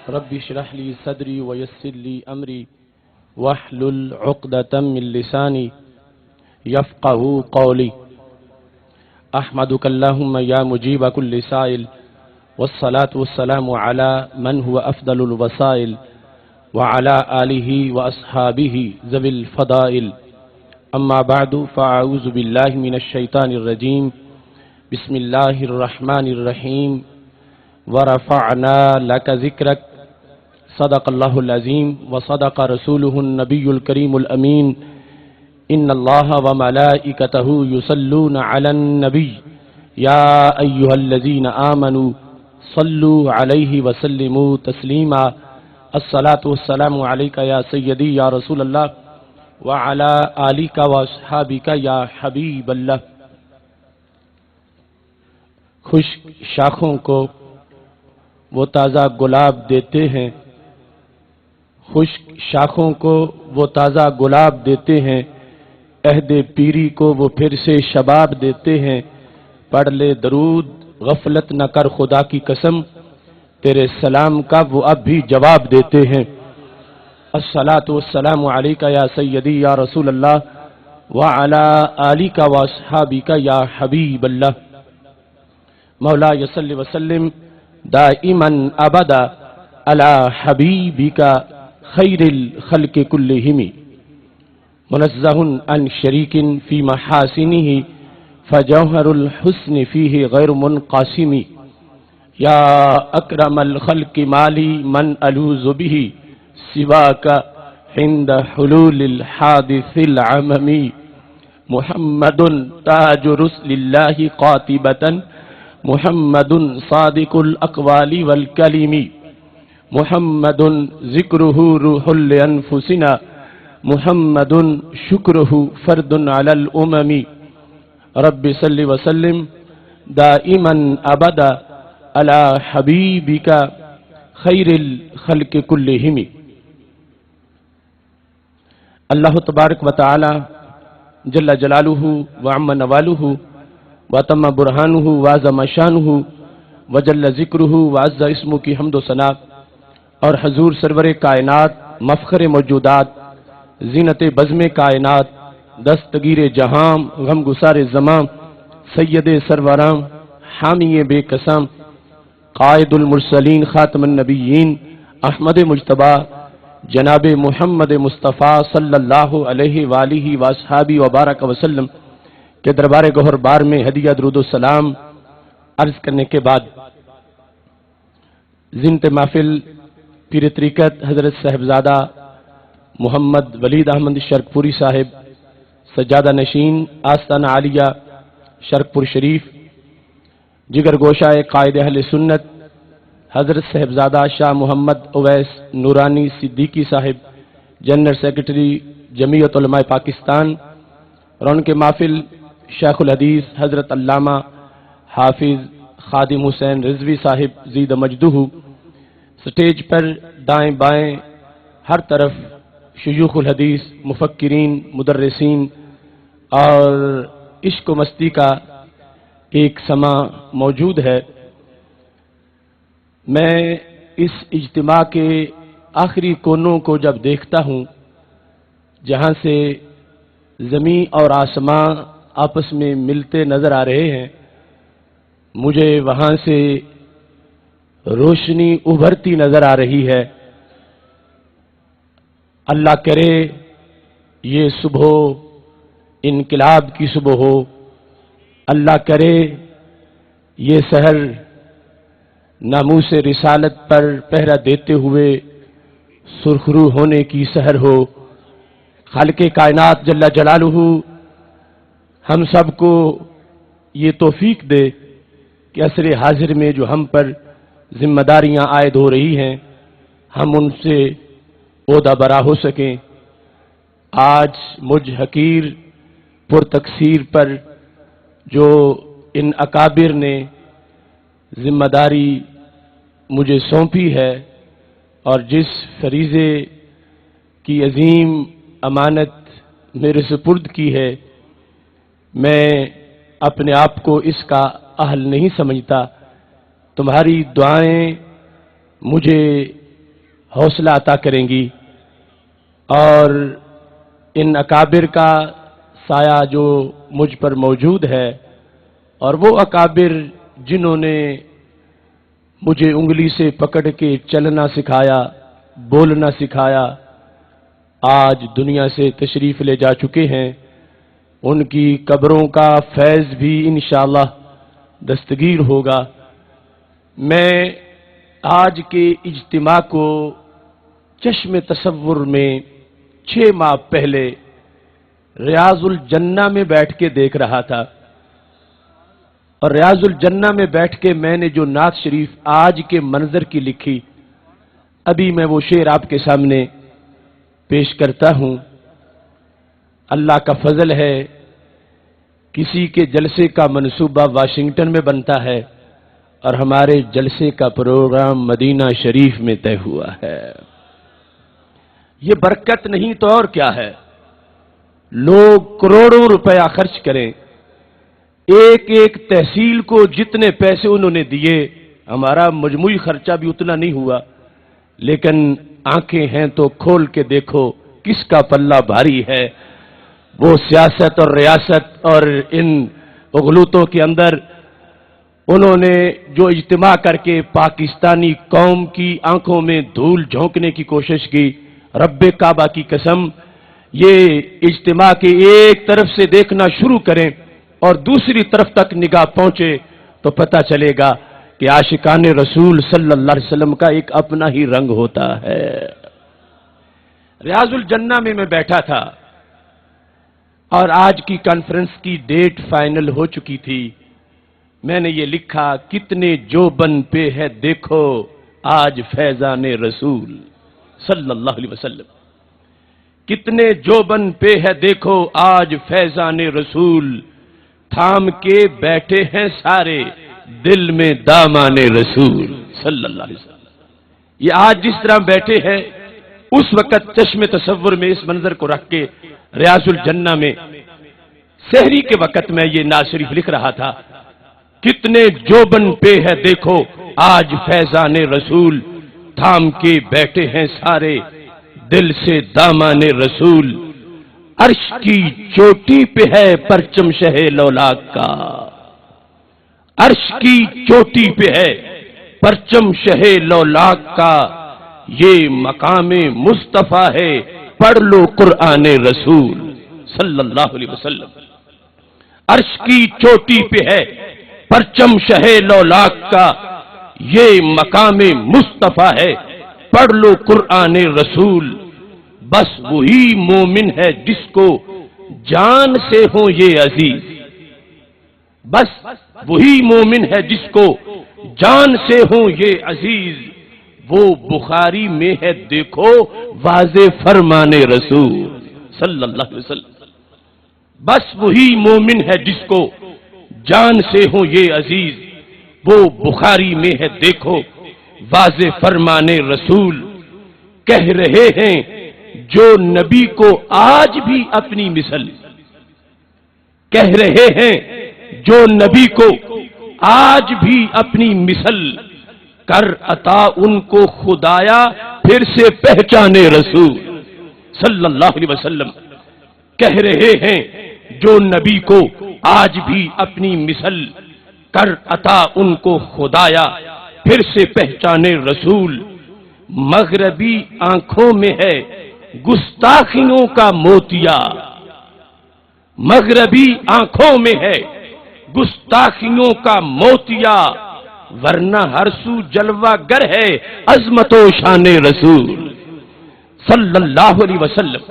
رب اشرح لي صدري ويسر لي أمري واحلل عقدة من لساني يفقهوا قولي. أحمدك اللهم يا مجيب كل سائل، والصلاة والسلام على من هو أفضل الوسائل وعلى آله وأصحابه ذوي الفضائل. أما بعد فأعوذ بالله من الشيطان الرجيم. بسم الله الرحمن الرحيم. ورفعنا لك ذكرك. صدق الله العظيم وصدق رسوله النبي الكريم الأمين. إن الله وملائكته يصلون على النبي يا أيها الذين آمنوا صلوا عليه وسلموا تسليما. الصلاة والسلام عليك يا سيدي يا رسول الله وعلى آلك وأصحابك يا حبيب الله. خشک شاخوں کو وہ تازہ گلاب دیتے ہیں، خشک شاخوں کو وہ تازہ گلاب دیتے ہیں، عہد پیری کو وہ پھر سے شباب دیتے ہیں. پڑھ لے درود غفلت نہ کر خدا کی قسم، تیرے سلام کا وہ اب بھی جواب دیتے ہیں. الصلاۃ والسلام علیک یا سیدی یا رسول اللہ وعلی آلک واصحابک یا حبیب اللہ. مولا صلی وسلم دائما ابدا علی حبیبک خیر الخلق کلہم. منزہ عن شریک فی محاسنہ فجوہر الحسن فیہ غیر منقاسم. یا اکرم الخلق مالی من الوذ بہ سواک عند حلول الحادث العمم. محمد تاج رسل اللہ قاطبۃ، محمد صادق الاقوال والکلم. محمد ذکرہ روح لانفسنا، محمد شکرہ فرد علی الامم. رب صلی وسلم دائما ابدا علی حبیبک خیر الخلق کلہم. اللہ تبارک و تعالی جل جلالہ وعم نوالہ وتم برہانہ وعظم شانہ وجل ذکرہ وعز اسمہ کی حمد و ثنا اور حضور سرور کائنات مفخر موجودات زینت بزم کائنات دستگیر جہاں غم گسار زمان سید سرورام حامی بے قسم قائد المرسلین خاتم النبیین احمد مجتبی جناب محمد مصطفیٰ صلی اللہ علیہ وآلہ وآصحابہ وبارک وسلم کے دربار گوہر بار میں ہدیہ درود و سلام عرض کرنے کے بعد زینت محفل پیر طریقت حضرت صاحبزادہ محمد ولید احمد شرک پوری صاحب سجادہ نشین آستانہ عالیہ شرک پور شریف، جگر گوشہ قائد اہل سنت حضرت صاحبزادہ شاہ محمد اویس نورانی صدیقی صاحب جنرل سیکرٹری جمعیت علماء پاکستان، اور ان کے محفل شیخ الحدیث حضرت علامہ حافظ خادم حسین رضوی صاحب زید مجدہ. سٹیج پر دائیں بائیں ہر طرف شیوخ الحدیث، مفکرین، مدرسین اور عشق و مستی کا ایک سما موجود ہے. میں اس اجتماع کے آخری کونوں کو جب دیکھتا ہوں جہاں سے زمین اور آسماں آپس میں ملتے نظر آ رہے ہیں، مجھے وہاں سے روشنی ابھرتی نظر آ رہی ہے. اللہ کرے یہ صبح انقلاب کی صبح ہو، اللہ کرے یہ سحر ناموس رسالت پر پہرا دیتے ہوئے سرخرو ہونے کی سحر ہو. خالق کائنات جل جلالہ ہم سب کو یہ توفیق دے کہ عصر حاضر میں جو ہم پر ذمہ داریاں عائد ہو رہی ہیں ہم ان سے عہدہ برا ہو سکیں. آج مجھ حقیر پر تقصیر پر جو ان اکابر نے ذمہ داری مجھے سونپی ہے اور جس فریضے کی عظیم امانت میرے سپرد کی ہے، میں اپنے آپ کو اس کا اہل نہیں سمجھتا. تمہاری دعائیں مجھے حوصلہ عطا کریں گی، اور ان اکابر کا سایہ جو مجھ پر موجود ہے، اور وہ اکابر جنہوں نے مجھے انگلی سے پکڑ کے چلنا سکھایا، بولنا سکھایا، آج دنیا سے تشریف لے جا چکے ہیں، ان کی قبروں کا فیض بھی انشاءاللہ دستگیر ہوگا۔ میں آج کے اجتماع کو چشم تصور میں 6 ماہ پہلے ریاض الجنہ میں بیٹھ کے دیکھ رہا تھا، اور ریاض الجنہ میں بیٹھ کے میں نے جو نعت شریف آج کے منظر کی لکھی، ابھی میں وہ شعر آپ کے سامنے پیش کرتا ہوں۔ اللہ کا فضل ہے، کسی کے جلسے کا منصوبہ واشنگٹن میں بنتا ہے اور ہمارے جلسے کا پروگرام مدینہ شریف میں طے ہوا ہے۔ یہ برکت نہیں تو اور کیا ہے؟ لوگ کروڑوں روپیہ خرچ کریں، ایک ایک تحصیل کو جتنے پیسے انہوں نے دیے، ہمارا مجموعی خرچہ بھی اتنا نہیں ہوا، لیکن آنکھیں ہیں تو کھول کے دیکھو کس کا پلہ بھاری ہے۔ وہ سیاست اور ریاست اور ان اغلوطوں کے اندر انہوں نے جو اجتماع کر کے پاکستانی قوم کی آنکھوں میں دھول جھونکنے کی کوشش کی، رب کعبہ کی قسم، یہ اجتماع کے ایک طرف سے دیکھنا شروع کریں اور دوسری طرف تک نگاہ پہنچے تو پتہ چلے گا کہ عاشقان رسول صلی اللہ علیہ وسلم کا ایک اپنا ہی رنگ ہوتا ہے۔ ریاض الجنہ میں بیٹھا تھا اور آج کی کانفرنس کی ڈیٹ فائنل ہو چکی تھی۔ میں نے یہ لکھا، کتنے جوبن پہ ہے دیکھو آج فیضان رسول صلی اللہ علیہ وسلم، کتنے جوبن پہ ہے دیکھو آج فیضان رسول، تھام کے بیٹھے ہیں سارے دل میں دامان رسول صلی اللہ علیہ وسلم۔ یہ آج جس طرح بیٹھے ہیں، اس وقت چشم تصور میں اس منظر کو رکھ کے ریاض الجنہ میں سحری کے وقت میں یہ نعت شریف لکھ رہا تھا، کتنے جوبن پہ ہے دیکھو آج فیضان رسول، تھام کے بیٹھے ہیں سارے دل سے دامان رسول، عرش کی چوٹی پہ ہے پرچم شہ لولاک کا، عرش کی چوٹی پہ ہے پرچم شہ لولاک کا، یہ مقام مصطفیٰ ہے پڑھ لو قرآن رسول صلی اللہ علیہ وسلم۔ عرش کی چوٹی پہ ہے پرچم شہ لولاک کا، یہ مقام مصطفیٰ ہے پڑھ لو قرآن رسول، بس وہی مومن ہے جس کو جان سے ہو یہ عزیز، بس وہی مومن ہے جس کو جان سے ہو یہ عزیز، وہ بخاری میں ہے دیکھو واضح فرمان رسول صلی اللہ علیہ وسلم، بس وہی مومن ہے جس کو جان سے ہو یہ عزیز، وہ بخاری میں ہے دیکھو واضح فرمان رسول، کہہ رہے ہیں جو نبی کو آج بھی اپنی مثل، کہہ رہے ہیں جو نبی کو آج بھی اپنی مثل، کر عطا ان کو خدایا پھر سے پہچانے رسول صلی اللہ علیہ وسلم، کہہ رہے ہیں جو نبی کو آج بھی اپنی مثل، کر عطا ان کو خدایا پھر سے پہچانے رسول، مغربی آنکھوں میں ہے گستاخیوں کا موتیا، مغربی آنکھوں میں ہے گستاخیوں کا موتیا، ورنہ ہر سو جلوہ گر ہے عظمت و شان رسول صلی اللہ علیہ وسلم،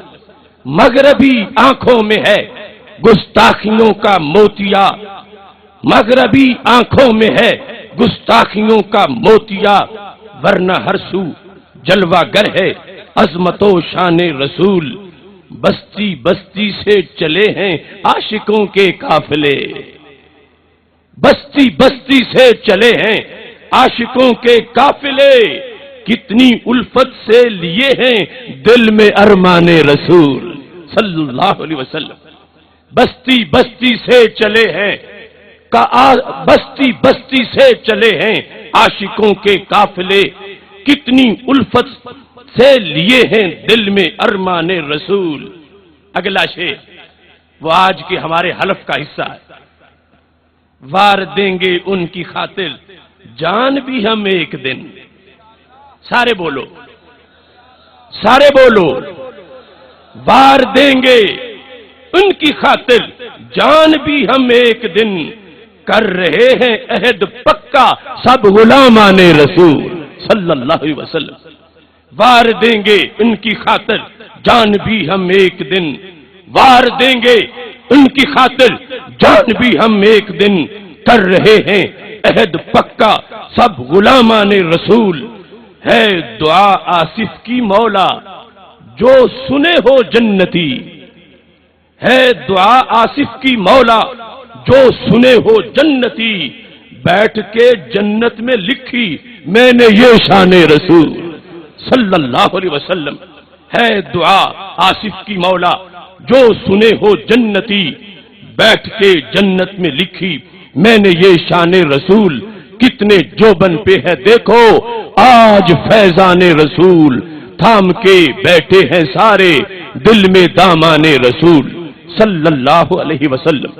مغربی آنکھوں میں ہے گستاخیوں کا موتیا، مغربی آنکھوں میں ہے گستاخیوں کا موتیا، ورنہ ہر سو جلوہ گر ہے عظمت و شان رسول، بستی بستی سے چلے ہیں عاشقوں کے قافلے، بستی بستی سے چلے ہیں عاشقوں کے قافلے، کتنی الفت سے لیے ہیں دل میں ارمان رسول صلی اللہ علیہ وسلم، بستی بستی سے چلے ہیں، بستی بستی سے چلے ہیں عاشقوں کے قافلے، کتنی الفت سے لیے ہیں دل میں ارمان رسول. اگلا شعر وہ آج کے ہمارے حلف کا حصہ ہے. وار دیں گے ان کی خاطر جان بھی ہم ایک دن. سارے بولو، سارے بولو. وار دیں گے ان کی خاطر جان بھی ہم ایک دن، کر رہے ہیں عہد پکا سب غلامان رسول صلی اللہ علیہ وسلم. وار دیں گے ان کی خاطر جان بھی ہم ایک دن، وار دیں گے ان کی خاطر جان بھی ہم ایک دن، کر رہے ہیں عہد پکا سب غلامان رسول. ہے دعا آصف کی مولا جو سنے ہو جنتی، ہے دعا آصف کی مولا جو سنے ہو جنتی، بیٹھ کے جنت میں لکھی میں نے یہ شان رسول صلی اللہ علیہ وسلم. ہے دعا آصف کی مولا جو سنے ہو جنتی، بیٹھ کے جنت میں لکھی میں نے یہ شان رسول. کتنے جوبن پہ ہے دیکھو آج فیضان رسول، تھام کے بیٹھے ہیں سارے دل میں دامان رسول صلی اللہ علیہ وسلم.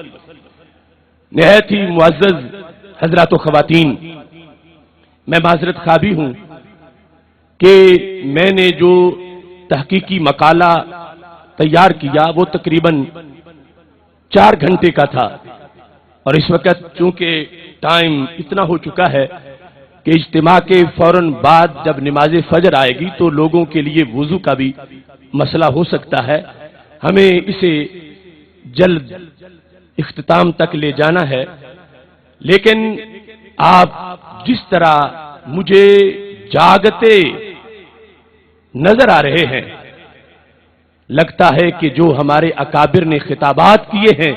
نہایت ہی معزز حضرات و خواتین، میں معذرت خواہ بھی ہوں کہ میں نے جو تحقیقی مقالہ تیار کیا وہ تقریباً 4 گھنٹے کا تھا، اور اس وقت چونکہ ٹائم اتنا ہو چکا ہے کہ اجتماع کے فوراً بعد جب نماز فجر آئے گی تو لوگوں کے لیے وضو کا بھی مسئلہ ہو سکتا ہے. ہمیں اسے جلد اختتام تک لے جانا ہے، لیکن آپ جس طرح مجھے جاگتے نظر آ رہے ہیں، لگتا ہے کہ جو ہمارے اکابر نے خطابات کیے ہیں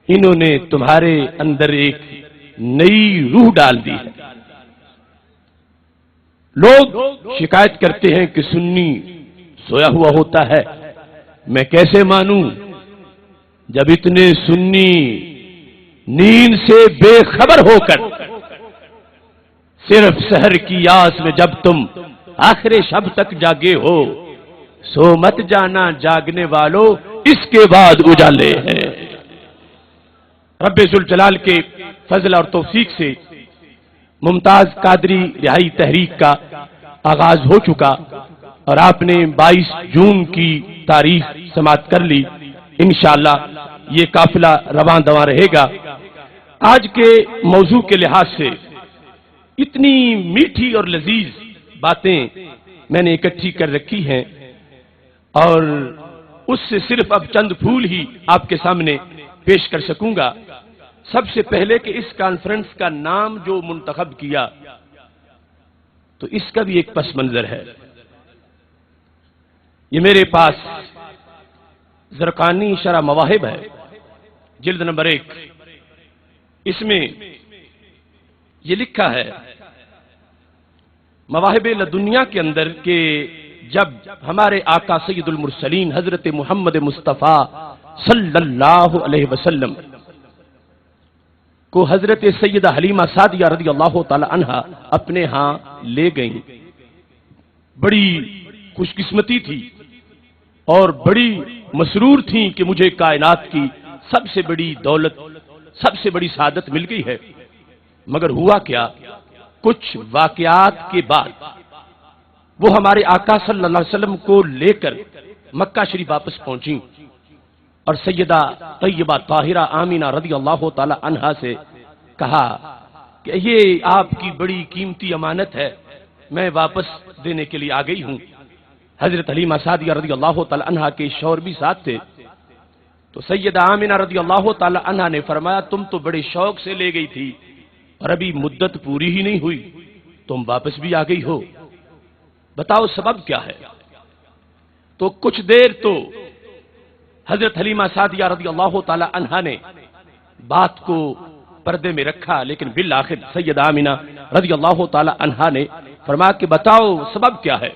انہوں نے تمہارے اندر ایک نئی روح ڈال دی ہے. لوگ شکایت کرتے ہیں کہ سنی سویا ہوا ہوتا ہے. میں کیسے مانوں جب اتنے سنی نیند سے بے خبر ہو کر صرف سحر کی آس میں جب تم آخر شب تک جاگے ہو، سو مت جانا جاگنے والو اس کے بعد اجالے ہیں. رب ذوالجلال کے فضل اور توفیق سے ممتاز قادری رہائی تحریک کا آغاز ہو چکا اور آپ نے 22 جون کی تاریخ سماعت کر لی. انشاءاللہ یہ قافلہ رواں دواں رہے گا. آج کے موضوع کے لحاظ سے اتنی میٹھی اور لذیذ باتیں میں نے اکٹھی کر رکھی ہیں اور اس سے صرف اب چند پھول ہی آپ کے سامنے پیش کر سکوں گا. سب سے پہلے کہ اس کانفرنس کا نام جو منتخب کیا تو اس کا بھی ایک پس منظر ہے. یہ میرے پاس زرقانی شرح مواہب ہے، جلد نمبر 1. اس میں یہ لکھا ہے مواہب لدنیا کے اندر کہ جب ہمارے آقا سید المرسلین حضرت محمد مصطفیٰ صلی اللہ علیہ وسلم کو حضرت سیدہ حلیمہ سعدیہ رضی اللہ تعالی عنہا اپنے ہاں لے گئیں، بڑی خوش قسمتی تھی اور بڑی مسرور تھیں کہ مجھے کائنات کی سب سے بڑی دولت، سب سے بڑی سعادت مل گئی ہے. مگر ہوا کیا، کچھ واقعات کے بعد وہ ہمارے آقا صلی اللہ علیہ وسلم کو لے کر مکہ شریف واپس پہنچی اور سیدہ طیبہ طاہرہ آمینہ رضی اللہ تعالی عنہا سے کہا کہ یہ آپ کی بڑی قیمتی امانت ہے، میں واپس دینے کے لیے آ گئی ہوں. حضرت حلیمہ سعدیہ رضی اللہ تعالی عنہا کے شوہر بھی ساتھ تھے. تو سیدہ آمینہ رضی اللہ تعالی عنہا نے فرمایا تم تو بڑے شوق سے لے گئی تھی اور ابھی مدت پوری ہی نہیں ہوئی، تم واپس بھی آ گئی ہو، بتاؤ سبب کیا ہے؟ تو کچھ دیر تو حضرت حلیمہ سعدیہ رضی اللہ تعالی عنہا نے بات کو پردے میں رکھا، لیکن بالآخر سیدہ آمینہ رضی اللہ تعالی عنہا نے فرمایا کہ بتاؤ سبب کیا ہے؟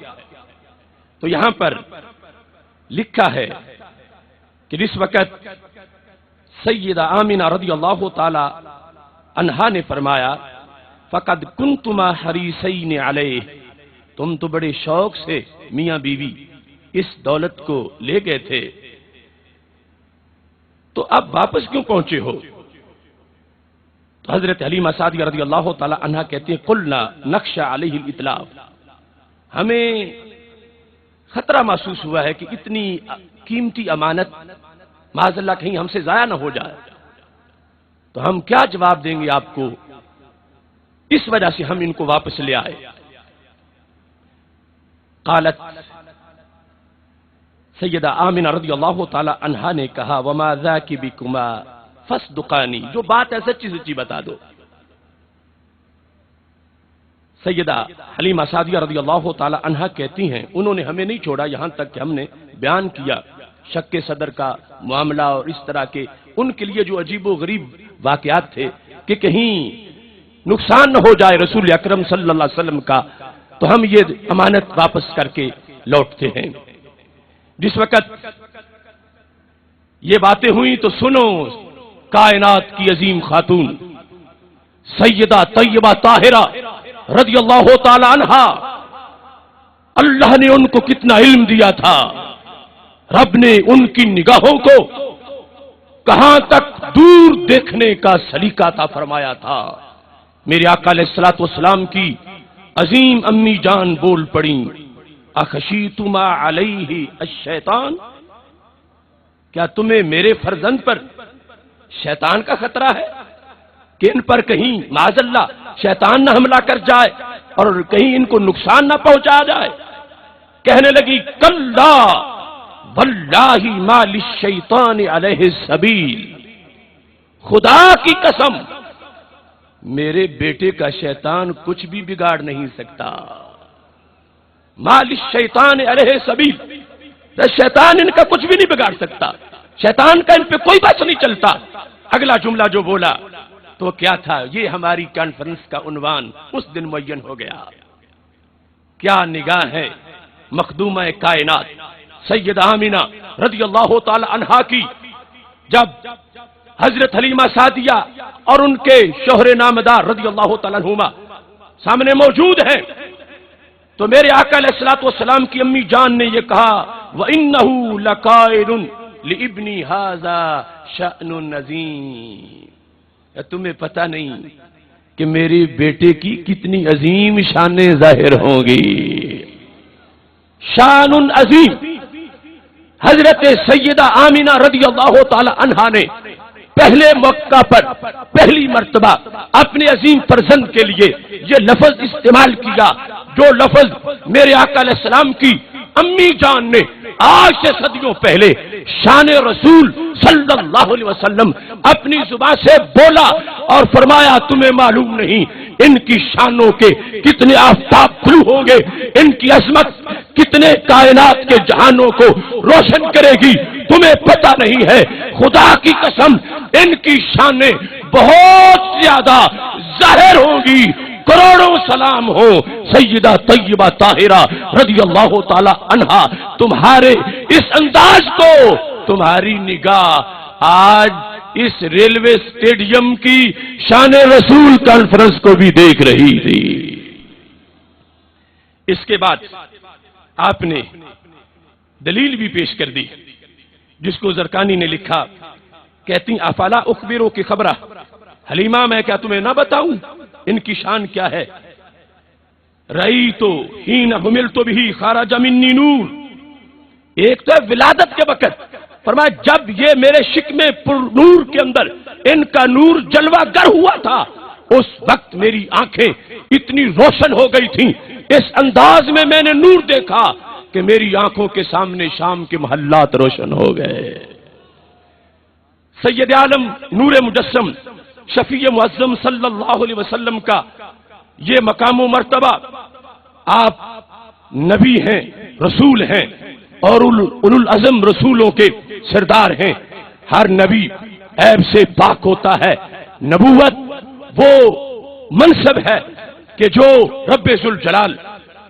تو یہاں پر لکھا ہے کہ جس وقت سیدہ آمینہ رضی اللہ تعالی عنہا نے فرمایا فقد کنتما حریصین علیہ تم تو بڑے شوق سے میاں بیوی اس دولت کو لے گئے تھے، تو اب واپس کیوں پہنچے ہو؟ تو حضرت حلیمہ سعدیہ رضی اللہ تعالی عنہا کہتی ہے قلنا نخشى علیہ الاتلاف، ہمیں خطرہ محسوس ہوا ہے کہ اتنی قیمتی امانت معاذ اللہ کہیں ہم سے ضائع نہ ہو جائے، تو ہم کیا جواب دیں گے آپ کو، اس وجہ سے ہم ان کو واپس لے آئے۔ قالت سیدہ آمنہ رضی اللہ تعالی عنہا نے کہا وما ذاک بکما فصدقانی، جو بات ہے سچی سچی بتا دو۔ سیدہ حلیمہ سعدیہ رضی اللہ تعالی عنہا کہتی ہیں انہوں نے ہمیں نہیں چھوڑا یہاں تک کہ ہم نے بیان کیا شک صدر کا معاملہ اور اس طرح کے ان کے لیے جو عجیب و غریب واقعات تھے کہ کہیں نقصان نہ ہو جائے رسول اکرم صلی اللہ علیہ وسلم کا، تو ہم یہ امانت واپس کر کے لوٹتے ہیں۔ جس وقت یہ باتیں ہوئی تو سنو، کائنات کی عظیم خاتون سیدہ طیبہ طاہرہ رضی اللہ تعالی عنہا، اللہ نے ان کو کتنا علم دیا تھا، رب نے ان کی نگاہوں کو کہاں تک دور دیکھنے کا سلیقہ عطا فرمایا تھا۔ میرے آقا علیہ الصلوۃ والسلام کی عظیم امی جان بول پڑیں اخشیتما علیہ الشیطان، کیا تمہیں میرے فرزند پر شیطان کا خطرہ ہے کہ ان پر کہیں معاذ اللہ شیطان نہ حملہ کر جائے اور کہیں ان کو نقصان نہ پہنچا جائے؟ کہنے لگی کلا واللہ ما للشیطان علیہ السبیل، خدا کی قسم میرے بیٹے کا شیطان کچھ بھی بگاڑ نہیں سکتا۔ ما للشیطان علیہ السبیل، شیطان ان کا کچھ بھی نہیں بگاڑ سکتا، شیطان کا ان پہ کوئی بس نہیں چلتا۔ اگلا جملہ جو بولا تو کیا تھا، یہ ہماری کانفرنس کا عنوان اس دن معین ہو گیا۔ کیا نگاہ ہے مخدومہ کائنات سیدہ آمنہ رضی اللہ تعالی عنہا کی، جب حضرت حلیمہ سعدیہ اور ان کے شوہر نامدار رضی اللہ تعالی عنہما سامنے موجود ہیں، تو میرے آقا علیہ الصلوۃ والسلام کی امی جان نے یہ کہا وَإِنَّهُ لَقَائِلٌ لِابْنِ هَذَا شَأْنٌ عَظِيمٌ، تمہیں پتہ نہیں کہ میرے بیٹے کی کتنی عظیم شانیں ظاہر ہوں گی۔ شان عظیم، حضرت سیدہ آمنہ رضی اللہ تعالی عنہا نے پہلے موقع پر پہلی مرتبہ اپنے عظیم فرزند کے لیے یہ لفظ استعمال کیا، جو لفظ میرے آقا علیہ السلام کی امی جان نے آج سے صدیوں پہلے شان رسول صلی اللہ علیہ وسلم اپنی زبان سے بولا اور فرمایا تمہیں معلوم نہیں ان کی شانوں کے کتنے آفتاب طلوع ہوں گے، ان کی عظمت کتنے کائنات کے جہانوں کو روشن کرے گی، تمہیں پتہ نہیں ہے، خدا کی قسم ان کی شانیں بہت زیادہ ظاہر ہوں گی۔ کروڑوں سلام ہو سیدہ طیبہ طاہرہ رضی اللہ تعالی عنہا، تمہارے اس انداز کو تمہاری نگاہ آج اس ریلوے اسٹیڈیم کی شان رسول کانفرنس کو بھی دیکھ رہی تھی۔ اس کے بعد آپ نے دلیل بھی پیش کر دی، جس کو زرقانی نے لکھا، کہتی افلا اخبرو کی خبرہ، حلیمہ میں کیا تمہیں نہ بتاؤں ان کی شان کیا ہے؟ رئی تو ہین حمل تو بھی خارج منی نور، ایک تو ہے ولادت کے وقت، فرمایا جب یہ میرے شکم پر نور کے اندر ان کا نور جلوہ گر ہوا تھا، اس وقت میری آنکھیں اتنی روشن ہو گئی تھیں، اس انداز میں میں نے نور دیکھا کہ میری آنکھوں کے سامنے شام کے محلات روشن ہو گئے۔ سید عالم نور مجسم شفیع معظم صلی اللہ علیہ وسلم کا یہ مقام و مرتبہ، آپ نبی ہیں، رسول ہیں اور اولو العزم رسولوں کے سردار ہیں۔ ہر نبی عیب سے پاک ہوتا ہے، نبوت وہ منصب ہے کہ جو رب ذوالجلال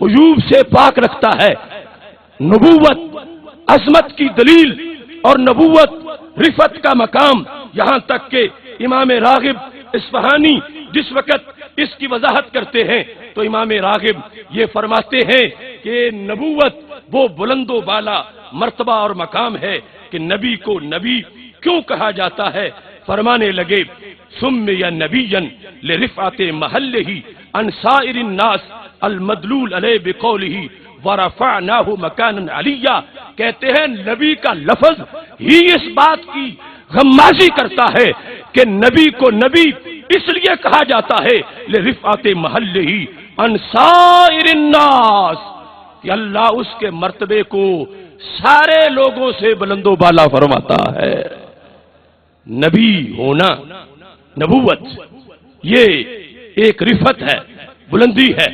عیوب سے پاک رکھتا ہے۔ نبوت عظمت کی دلیل اور نبوت رفعت کا مقام، یہاں تک کہ امام راغب اصفہانی جس وقت اس کی وضاحت کرتے ہیں تو امام راغب یہ فرماتے ہیں کہ نبوت وہ بلند و بالا مرتبہ اور مقام ہے کہ نبی کو نبی کیوں کہا جاتا ہے؟ فرمانے لگے سمی نبیا لرفعت محلہ عن سائر الناس المدلول علیہ بقولہ ورفعناہ مکانا علیہ، کہتے ہیں نبی کا لفظ ہی اس بات کی غمازی کرتا ہے کہ نبی کو نبی اس لیے کہا جاتا ہے لرفعت محلہ عن سائر الناس کہ اللہ اس کے مرتبے کو سارے لوگوں سے بلند و بالا فرماتا ہے۔ نبی ہونا، نبوت، یہ ایک رفعت ہے، بلندی ہے،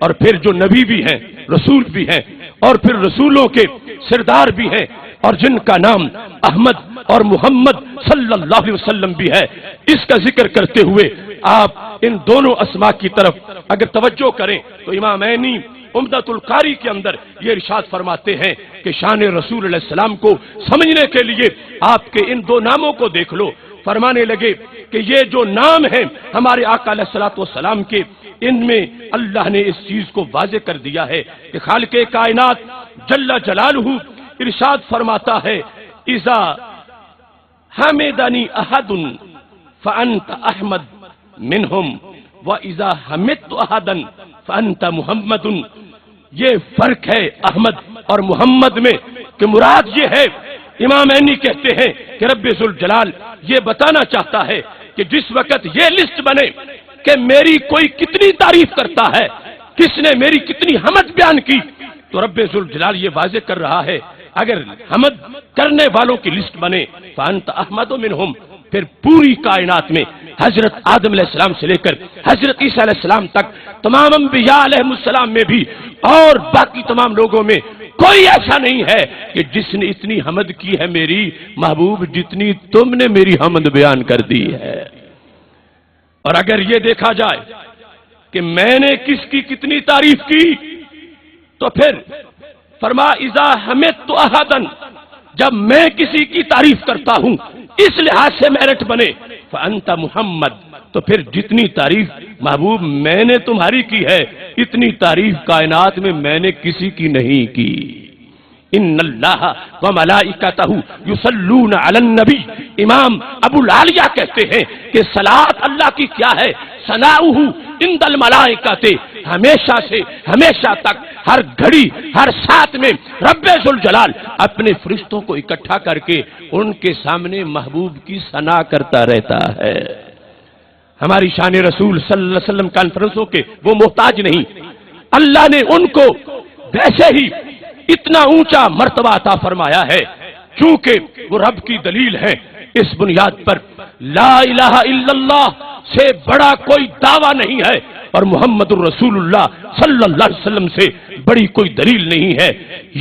اور پھر جو نبی بھی ہیں، رسول بھی ہیں، اور پھر رسولوں کے سردار بھی ہیں، اور جن کا نام احمد اور محمد صلی اللہ علیہ وسلم بھی ہے، اس کا ذکر کرتے ہوئے آپ ان دونوں اسماء کی طرف اگر توجہ کریں تو امام عینی عمدۃ القاری کے اندر یہ ارشاد فرماتے ہیں کہ شان رسول علیہ السلام کو سمجھنے کے لیے آپ کے ان دو ناموں کو دیکھ لو۔ فرمانے لگے کہ یہ جو نام ہیں ہمارے آقا علیہ الصلوۃ والسلام کے، ان میں اللہ نے اس چیز کو واضح کر دیا ہے کہ خالق کائنات جل جلالہ ارشاد فرماتا ہے اذا حمدنی احد فانت احمد منہم واذا حمدت احدا فانت محمد۔ یہ فرق ہے احمد اور محمد میں کہ مراد یہ ہے، امام عینی کہتے ہیں کہ رب ذوالجلال یہ بتانا چاہتا ہے کہ جس وقت یہ لسٹ بنے کہ میری کوئی کتنی تعریف کرتا ہے، کس نے میری کتنی حمد بیان کی، تو رب ذوالجلال یہ واضح کر رہا ہے اگر حمد کرنے والوں کی لسٹ بنے فانت احمد منہم، پھر پوری کائنات میں حضرت آدم علیہ السلام سے لے کر حضرت عیسیٰ علیہ السلام تک تمام انبیاء علیہ السلام میں بھی اور باقی تمام لوگوں میں کوئی ایسا نہیں ہے کہ جس نے اتنی حمد کی ہے میری محبوب جتنی تم نے میری حمد بیان کر دی ہے۔ اور اگر یہ دیکھا جائے کہ میں نے کس کی کتنی تعریف کی تو پھر فرما اذا حمدت احدا، جب میں کسی کی تعریف کرتا ہوں اس لحاظ سے میرٹ بنے فانت محمد، تو پھر جتنی تعریف محبوب میں نے تمہاری کی ہے اتنی تعریف کائنات میں میں نے کسی کی نہیں کی۔ ان اللہ وملائکتہ یصلون علی النبی، امام ابو العالیہ کہتے ہیں کہ صلاۃ اللہ کی کیا ہے، ثناؤہ عند الملائکۃ، ہمیشہ سے ہمیشہ تک ہر گھڑی ہر ساتھ میں رب ذوالجلال اپنے فرشتوں کو اکٹھا کر کے ان کے سامنے محبوب کی ثنا کرتا رہتا ہے۔ ہماری شان رسول صلی اللہ علیہ وسلم کانفرنسوں کے وہ محتاج نہیں، اللہ نے ان کو ویسے ہی اتنا اونچا مرتبہ عطا فرمایا ہے چونکہ وہ رب کی دلیل ہے۔ اس بنیاد پر لا الہ الا اللہ سے بڑا کوئی دعویٰ نہیں ہے اور محمد الرسول اللہ صلی اللہ علیہ وسلم سے بڑی کوئی دلیل نہیں ہے۔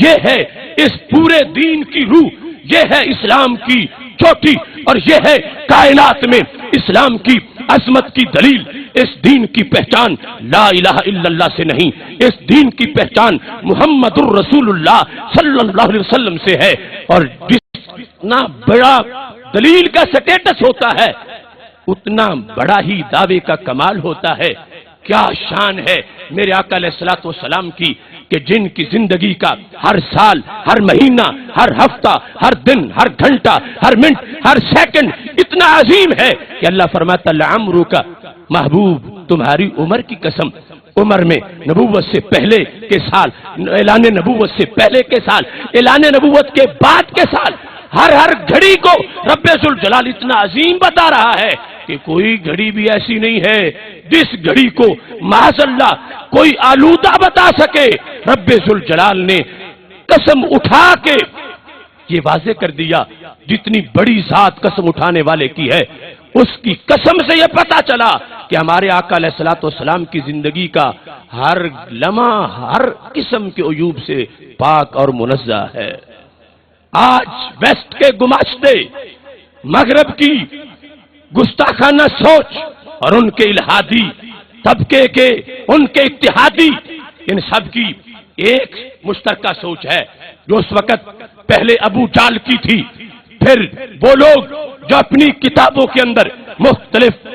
یہ ہے اس پورے دین کی روح، یہ ہے اسلام کی چوٹی، اور یہ ہے کائنات میں اسلام کی عظمت کی دلیل۔ اس دین کی پہچان لا الہ الا اللہ سے نہیں، اس دین کی پہچان محمد الرسول اللہ صلی اللہ علیہ وسلم سے ہے۔ اور جتنا بڑا دلیل کا سٹیٹس ہوتا ہے اتنا بڑا ہی دعوے کا کمال ہوتا ہے۔ کیا شان ہے میرے آقا علیہ الصلوۃ والسلام کی کہ جن کی زندگی کا ہر سال، ہر مہینہ، ہر ہفتہ، ہر دن، ہر گھنٹہ، ہر منٹ، ہر سیکنڈ اتنا عظیم ہے کہ اللہ فرماتا لعمرک، محبوب تمہاری عمر کی قسم، عمر میں نبوت سے پہلے کے سال، اعلان نبوت سے پہلے کے سال، اعلان نبوت کے بعد کے سال، ہر گھڑی کو رب ذوالجلال اتنا عظیم بتا رہا ہے کہ کوئی گھڑی بھی ایسی نہیں ہے جس گھڑی کو معاذ اللہ کوئی آلودہ بتا سکے۔ رب ذوالجلال نے قسم اٹھا کے یہ واضح کر دیا، جتنی بڑی ذات قسم اٹھانے والے کی ہے اس کی قسم سے یہ پتا چلا کہ ہمارے آقا علیہ الصلوۃ والسلام کی زندگی کا ہر لمحہ ہر قسم کے عیوب سے پاک اور منزہ ہے۔ آج ویسٹ کے گماشتے، مغرب کی گستاخانہ سوچ اور ان کے الہادی طبقے کے ان کے اتحادی، ان سب کی ایک مشترکہ سوچ ہے جو اس وقت پہلے ابو جال کی تھی، پھر وہ لوگ جو اپنی کتابوں کے اندر مختلف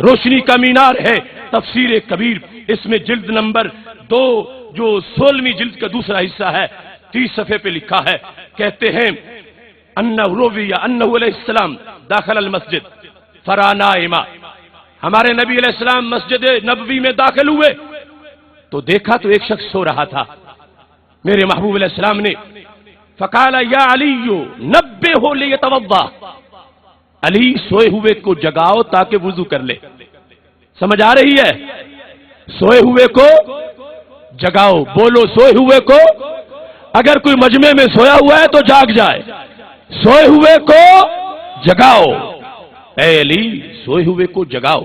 روشنی کا مینار ہے، تفسیر کبیر، اس میں جلد نمبر 2 جو 16ویں جلد کا دوسرا حصہ ہے، 30 صفحے پہ لکھا ہے، کہتے ہیں انہ روی انہ علیہ السلام داخل المسجد فرا نائما، ہمارے نبی علیہ السلام مسجد نبوی میں داخل ہوئے تو دیکھا تو ایک شخص سو رہا تھا۔ میرے محبوب علیہ السلام نے فقال یا علی نبہو لیتوضا، علی سوئے ہوئے کو جگاؤ تاکہ وضو کر لے۔ سمجھ آ رہی ہے؟ سوئے ہوئے کو جگاؤ، بولو سوئے ہوئے کو، اگر کوئی مجمع میں سویا ہوا ہے تو جاگ جائے، سوئے ہوئے کو جگاؤ، اے علی سوئے ہوئے کو جگاؤ۔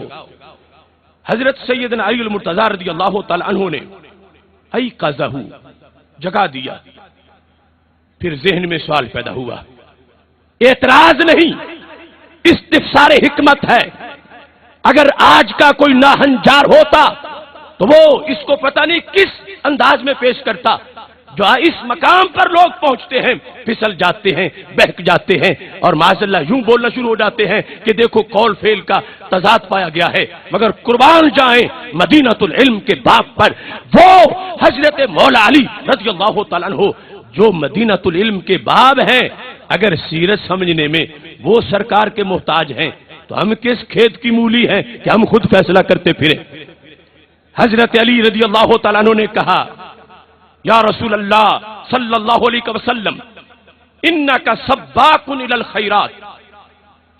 حضرت سیدنا علی المرتضی رضی اللہ تعالی عنہ نے ایقظہ جگا دیا۔ پھر ذہن میں سوال پیدا ہوا، اعتراض نہیں، استفسار حکمت ہے۔ اگر آج کا کوئی ناہنجار ہوتا تو وہ اس کو پتہ نہیں کس انداز میں پیش کرتا۔ جو اس مقام پر لوگ پہنچتے ہیں پھسل جاتے ہیں، بہک جاتے ہیں اور معاذ اللہ یوں بولنا شروع ہو جاتے ہیں کہ دیکھو قول فعل کا تضاد پایا گیا ہے۔ مگر قربان جائیں مدینہ العلم کے باب پر وہ حضرت مولا علی رضی اللہ تعالیٰ عنہ جو مدینہ العلم کے باب ہیں، اگر سیرت سمجھنے میں وہ سرکار کے محتاج ہیں تو ہم کس کھیت کی مولی ہیں کہ ہم خود فیصلہ کرتے پھریں۔ حضرت علی رضی اللہ تعالیٰ عنہ نے کہا یا رسول اللہ صلی اللہ علیہ وسلم انکا سباق الی الخیرات،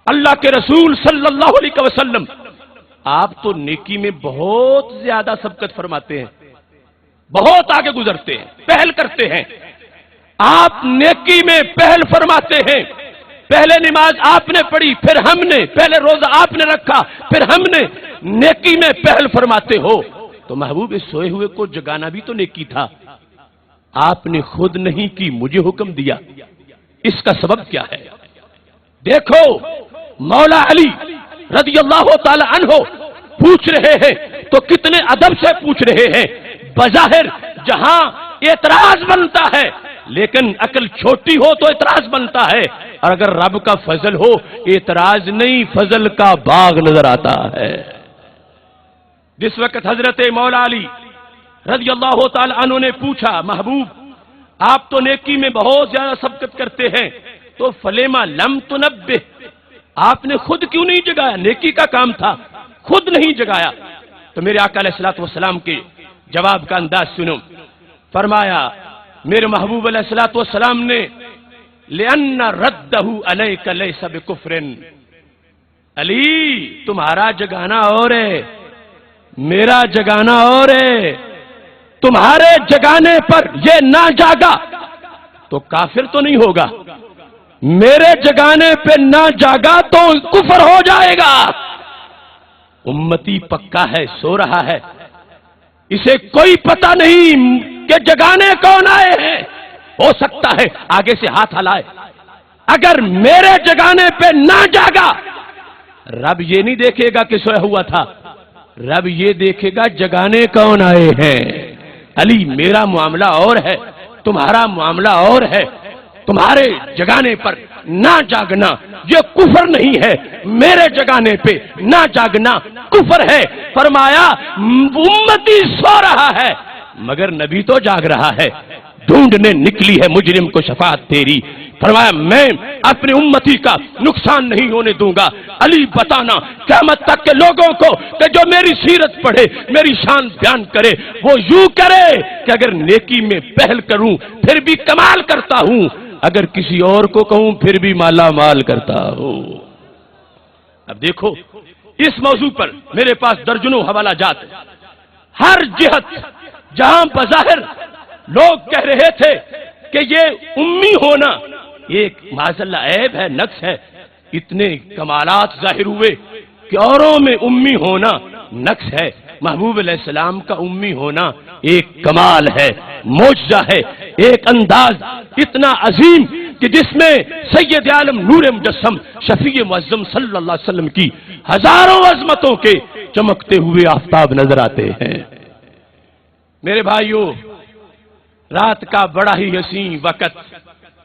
اللہ کے رسول صلی اللہ علیہ وسلم آپ تو نیکی میں بہت زیادہ سبقت فرماتے ہیں، بہت آگے گزرتے ہیں، پہل کرتے ہیں۔ آپ نیکی میں پہل فرماتے ہیں، پہلے نماز آپ نے پڑھی پھر ہم نے، پہلے روزہ آپ نے رکھا پھر ہم نے، نیکی میں پہل فرماتے ہو تو محبوب اس سوئے ہوئے کو جگانا بھی تو نیکی تھا، آپ نے خود نہیں کی، مجھے حکم دیا، اس کا سبب کیا ہے؟ دیکھو مولا علی رضی اللہ تعالی عنہ پوچھ رہے ہیں تو کتنے ادب سے پوچھ رہے ہیں۔ بظاہر جہاں اعتراض بنتا ہے لیکن عقل چھوٹی ہو تو اعتراض بنتا ہے، اور اگر رب کا فضل ہو اعتراض نہیں فضل کا باغ نظر آتا ہے۔ جس وقت حضرت مولا علی رضی اللہ تعالی عنہ نے پوچھا محبوب آپ تو نیکی میں بہت زیادہ سبقت کرتے ہیں تو فلیما لم تنبہ، آپ نے خود کیوں نہیں جگایا؟ نیکی کا کام تھا، خود نہیں جگایا۔ تو میرے آقا علیہ الصلوۃ والسلام کے جواب کا انداز سنو، فرمایا میرے محبوب علیہ الصلوۃ والسلام نے لأن ردہ علیک لیس بکفر، علی تمہارا جگانا اور ہے میرا جگانا اور ہے، تمہارے جگانے پر یہ نہ جاگا تو کافر تو نہیں ہوگا، میرے جگانے پہ نہ جاگا تو کفر ہو جائے گا۔ امتی پکا ہے، سو رہا ہے، اسے کوئی پتہ نہیں کہ جگانے کون آئے ہیں، ہو سکتا ہے آگے سے ہاتھ ہلائے۔ اگر میرے جگانے پہ نہ جاگا رب یہ نہیں دیکھے گا کہ سویا ہوا تھا، رب یہ دیکھے گا جگانے کون آئے ہیں۔ علی میرا معاملہ اور ہے، تمہارا معاملہ اور ہے، تمہارے جگانے پر نہ جاگنا یہ کفر نہیں ہے، میرے جگانے پہ نہ جاگنا کفر ہے۔ فرمایا امتی سو رہا ہے مگر نبی تو جاگ رہا ہے، ڈھونڈنے نکلی ہے مجرم کو شفاعت تیری۔ فرمایا میں اپنی امتی کا نقصان نہیں ہونے دوں گا۔ علی بتانا قیامت تک کے لوگوں کو کہ جو میری سیرت پڑھے میری شان بیان کرے وہ یوں کرے کہ اگر نیکی میں پہل کروں پھر بھی کمال کرتا ہوں، اگر کسی اور کو کہوں پھر بھی مالا مال کرتا ہوں۔ اب دیکھو اس موضوع پر میرے پاس درجنوں حوالہ جات، ہر جہت جہاں بظاہر لوگ کہہ رہے تھے کہ یہ امی ہونا ایک معاذ اللہ عیب ہے، نقص ہے، اتنے کمالات ظاہر ہوئے کہ اوروں میں امی ہونا نقص ہے، محبوب علیہ السلام کا امی ہونا ایک کمال ہے، معجزہ ہے، ایک انداز اتنا عظیم کہ جس میں سید عالم نور مجسم شفیع معظم صلی اللہ علیہ وسلم کی ہزاروں عظمتوں کے چمکتے ہوئے آفتاب نظر آتے ہیں۔ میرے بھائیوں رات کا بڑا ہی حسین وقت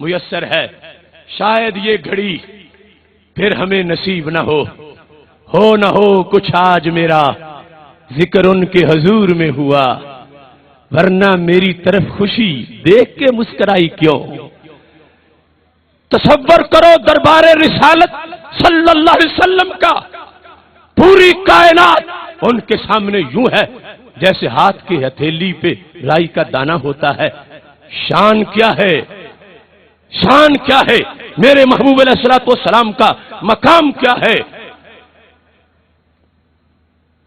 میسر ہے، شاید یہ گھڑی پھر ہمیں نصیب نہ ہو، ہو نہ ہو کچھ آج میرا ذکر ان کے حضور میں ہوا، ورنہ میری طرف خوشی دیکھ کے مسکرائی کیوں؟ تصور کرو دربار رسالت صلی اللہ علیہ وسلم کا، پوری کائنات ان کے سامنے یوں ہے جیسے ہاتھ کی ہتھیلی پہ رائی کا دانہ ہوتا ہے۔ شان کیا ہے، شان کیا ہے میرے محبوب علیہ الصلوۃ والسلام کا، مقام کیا ہے؟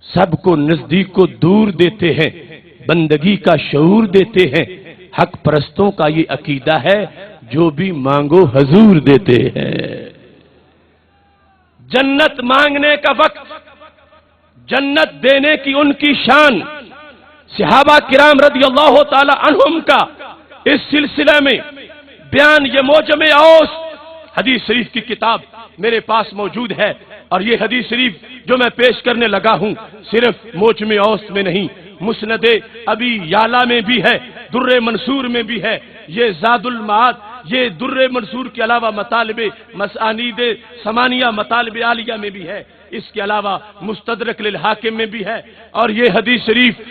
سب کو نزدیک کو دور دیتے ہیں، بندگی کا شعور دیتے ہیں۔ حق پرستوں کا یہ عقیدہ ہے، جو بھی مانگو حضور دیتے ہیں۔ جنت مانگنے کا وقت، جنت دینے کی ان کی شان، صحابہ کرام رضی اللہ تعالی عنہم کا اس سلسلے میں بیان، یہ موجم اوس حدیث شریف کی کتاب میرے پاس موجود ہے، اور یہ حدیث شریف جو میں پیش کرنے لگا ہوں صرف موجم اوس میں نہیں، مسند ابی یعلا میں بھی ہے، در منصور میں بھی ہے، یہ زاد المعاد، یہ در منصور کے علاوہ مطالب مسانید ثمانیہ مطالب عالیہ میں بھی ہے، اس کے علاوہ مستدرک للحاکم میں بھی ہے، اور یہ حدیث شریف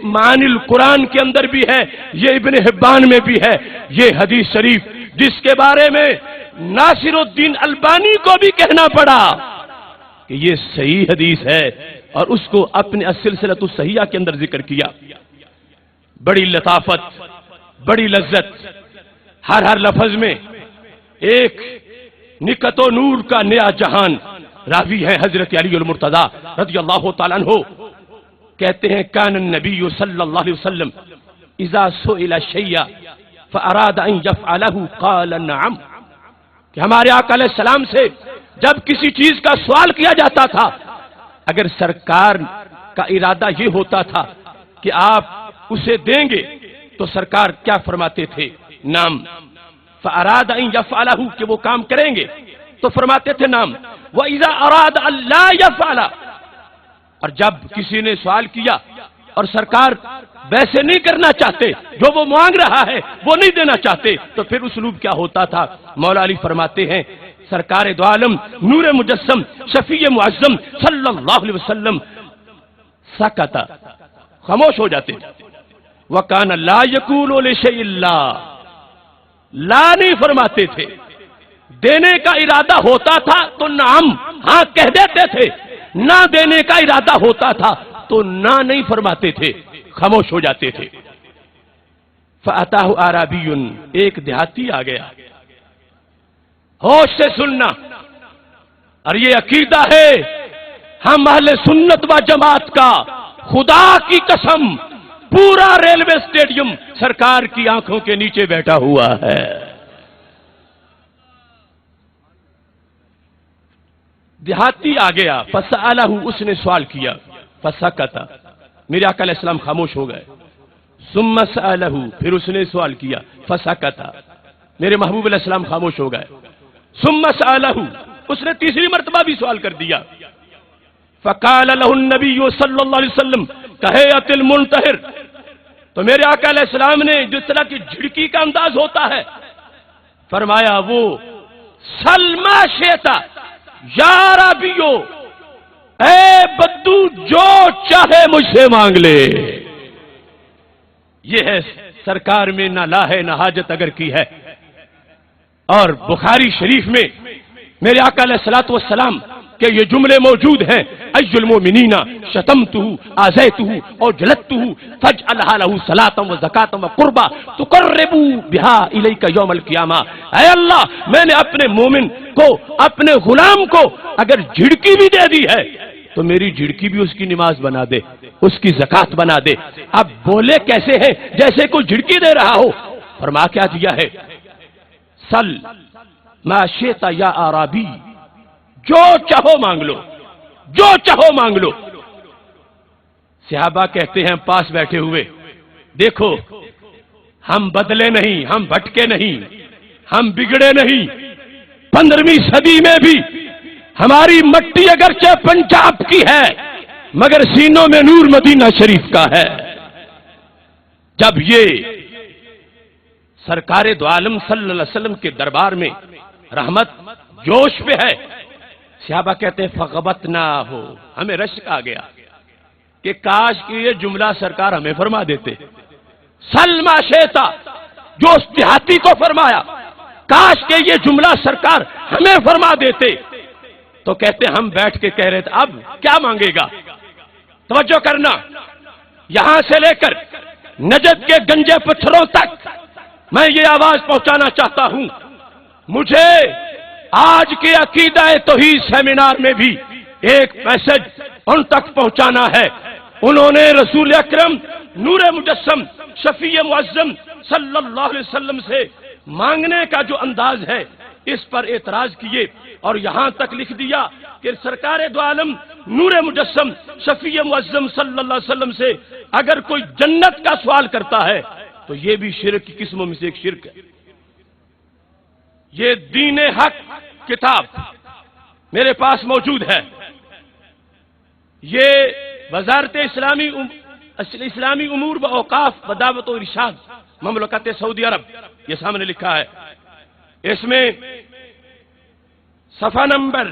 معانی القرآن کے اندر بھی ہے، یہ ابن حبان میں بھی ہے۔ یہ حدیث شریف جس کے بارے میں ناصر الدین البانی کو بھی کہنا پڑا کہ یہ صحیح حدیث ہے، اور اس کو اپنے السلسلۃ الصحیحہ کے اندر ذکر کیا۔ بڑی لطافت، بڑی لذت، ہر لفظ میں ایک نکت و نور کا نیا جہان۔ راوی ہے حضرت علی المرتضی رضی اللہ تعالیٰ عنہ، کہتے ہیں کان النبی صلی اللہ علیہ وسلم اذا سئل شیئا فاراد ان یفعلہ قال نعم، کہ ہمارے آقا علیہ السلام سے جب کسی چیز کا سوال کیا جاتا تھا، اگر سرکار کا ارادہ یہ ہوتا تھا کہ آپ اسے دیں گے تو سرکار کیا فرماتے تھے؟ نام۔ فاراد ان یفعلہ، کہ وہ کام کریں گے تو فرماتے تھے نام۔ وَإِذَا أَرَادَ أَلَّا يَفْعَلَ، اور جب کسی نے سوال کیا اور سرکار ویسے نہیں کرنا چاہتے، جو وہ مانگ رہا ہے وہ نہیں دینا چاہتے، تو پھر اسلوب کیا ہوتا تھا؟ مولا علی فرماتے ہیں سرکار دو عالم نور مجسم شفیع معظم صلی اللہ علیہ وسلم سکتا، خاموش ہو جاتے۔ وَكَانَ لَا يَقُولُ لِشَيْءٍ لَا، لا نہیں فرماتے تھے، دینے کا ارادہ ہوتا تھا تو نعم، ہاں کہہ دیتے تھے، نہ دینے کا ارادہ ہوتا تھا تو نہ نہیں فرماتے تھے، خاموش ہو جاتے تھے۔ فَأَتَاهُ أَعْرَابِيٌّ، ایک دیہاتی آ گیا، ہوش سے سننا، اور یہ عقیدہ ہے ہم اہل سنت و جماعت کا، خدا کی قسم پورا ریلوے اسٹیڈیم سرکار کی آنکھوں کے نیچے بیٹھا ہوا ہے۔ دیہاتی آ گیا، فسألہ، اس نے سوال کیا، فسکت، میرے آقا علیہ السلام خاموش ہو گئے۔ ثم سألہ، پھر اس نے سوال کیا، فسکت، میرے محبوب علیہ السلام خاموش ہو گئے۔ ثم سألہ، اس نے تیسری مرتبہ بھی سوال کر دیا۔ فقال له النبی صلی اللہ علیہ وسلم کہیۃ المنتہر، تو میرے آقا علیہ السلام نے جس طرح کی جھڑکی کا انداز ہوتا ہے فرمایا، وہ سلما شیتا یا عربیو، اے بدو جو چاہے مجھ سے مانگ لے۔ یہ ہے سرکار میں نہ لا ہے نہ حاجت اگر کی ہے۔ اور بخاری شریف میں میرے آقا علیہ الصلوۃ والسلام کہ یہ جملے موجود ہیں، ای المؤمنین شتمتہ آذیتہ اور جلدتہ فاجعلھا لہ صلاۃ و زکاۃ و قربا تقرب بہا الیک یوم القیامہ، اے اللہ میں نے اپنے مومن کو، اپنے غلام کو اگر جھڑکی بھی دے دی ہے تو میری جھڑکی بھی اس کی نماز بنا دے، اس کی زکات بنا دے۔ اب بولے کیسے ہیں جیسے کوئی جھڑکی دے رہا ہو، فرما کیا دیا ہے؟ سل ما شئت یا اعرابی، جو چاہو مانگ لو، جو چاہو مانگ لو۔ صحابہ کہتے ہیں پاس بیٹھے ہوئے، دیکھو ہم بدلے نہیں، ہم بھٹکے نہیں، ہم بگڑے نہیں۔ 15ویں صدی میں بھی ہماری مٹی اگرچہ پنجاب کی ہے مگر سینوں میں نور مدینہ شریف کا ہے۔ جب یہ سرکار دو عالم صلی اللہ علیہ وسلم کے دربار میں رحمت جوش پہ ہے، صحابہ کہتے ہیں فغبتنا ہو، ہمیں رشک آ گیا کہ کاش کہ یہ جملہ سرکار ہمیں فرما دیتے، سلما شیتا جو اس دیہاتی کو فرمایا، کاش کہ یہ جملہ سرکار ہمیں فرما دیتے۔ تو کہتے ہم بیٹھ کے کہہ رہے تھے اب کیا مانگے گا؟ توجہ کرنا، یہاں سے لے کر نجد کے گنجے پتھروں تک میں یہ آواز پہنچانا چاہتا ہوں، مجھے آج کے عقیدہ توحید سیمینار میں بھی ایک میسج ان تک پہنچانا ہے۔ انہوں نے رسول اکرم نور مجسم شفیع معظم صلی اللہ علیہ وسلم سے مانگنے کا جو انداز ہے اس پر اعتراض کیے اور یہاں تک لکھ دیا کہ سرکار دو عالم نور مجسم شفیع معظم صلی اللہ علیہ وسلم سے اگر کوئی جنت کا سوال کرتا ہے تو یہ بھی شرک کی قسموں میں سے ایک شرک ہے۔ یہ دین حق کتاب میرے پاس موجود ہے، یہ وزارت اسلامی امور و اوقاف و دعوت و ارشاد مملکت سعودی عرب، یہ سامنے لکھا ہے۔ اس میں صفحہ نمبر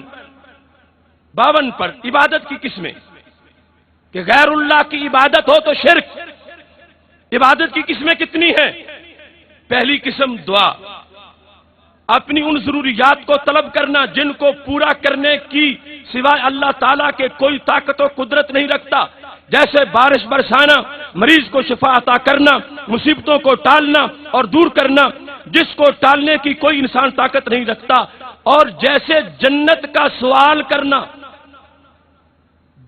52 پر عبادت کی قسمیں کہ غیر اللہ کی عبادت ہو تو شرک۔ عبادت کی قسمیں کتنی ہیں؟ پہلی قسم دعا، اپنی ان ضروریات کو طلب کرنا جن کو پورا کرنے کی سوائے اللہ تعالیٰ کے کوئی طاقت و قدرت نہیں رکھتا، جیسے بارش برسانا، مریض کو شفا عطا کرنا، مصیبتوں کو ٹالنا اور دور کرنا جس کو ٹالنے کی کوئی انسان طاقت نہیں رکھتا، اور جیسے جنت کا سوال کرنا،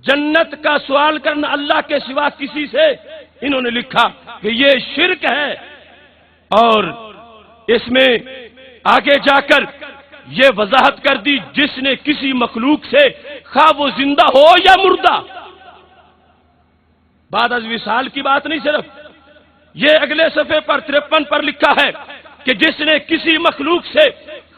جنت کا سوال کرنا اللہ کے سوا کسی سے، انہوں نے لکھا کہ یہ شرک ہے۔ اور اس میں آگے جا کر یہ وضاحت کر دی جس نے کسی مخلوق سے خواہ وہ زندہ ہو یا مردہ، بعد از وصال کی بات نہیں صرف، یہ اگلے صفحے پر 53 پر لکھا ہے کہ جس نے کسی مخلوق سے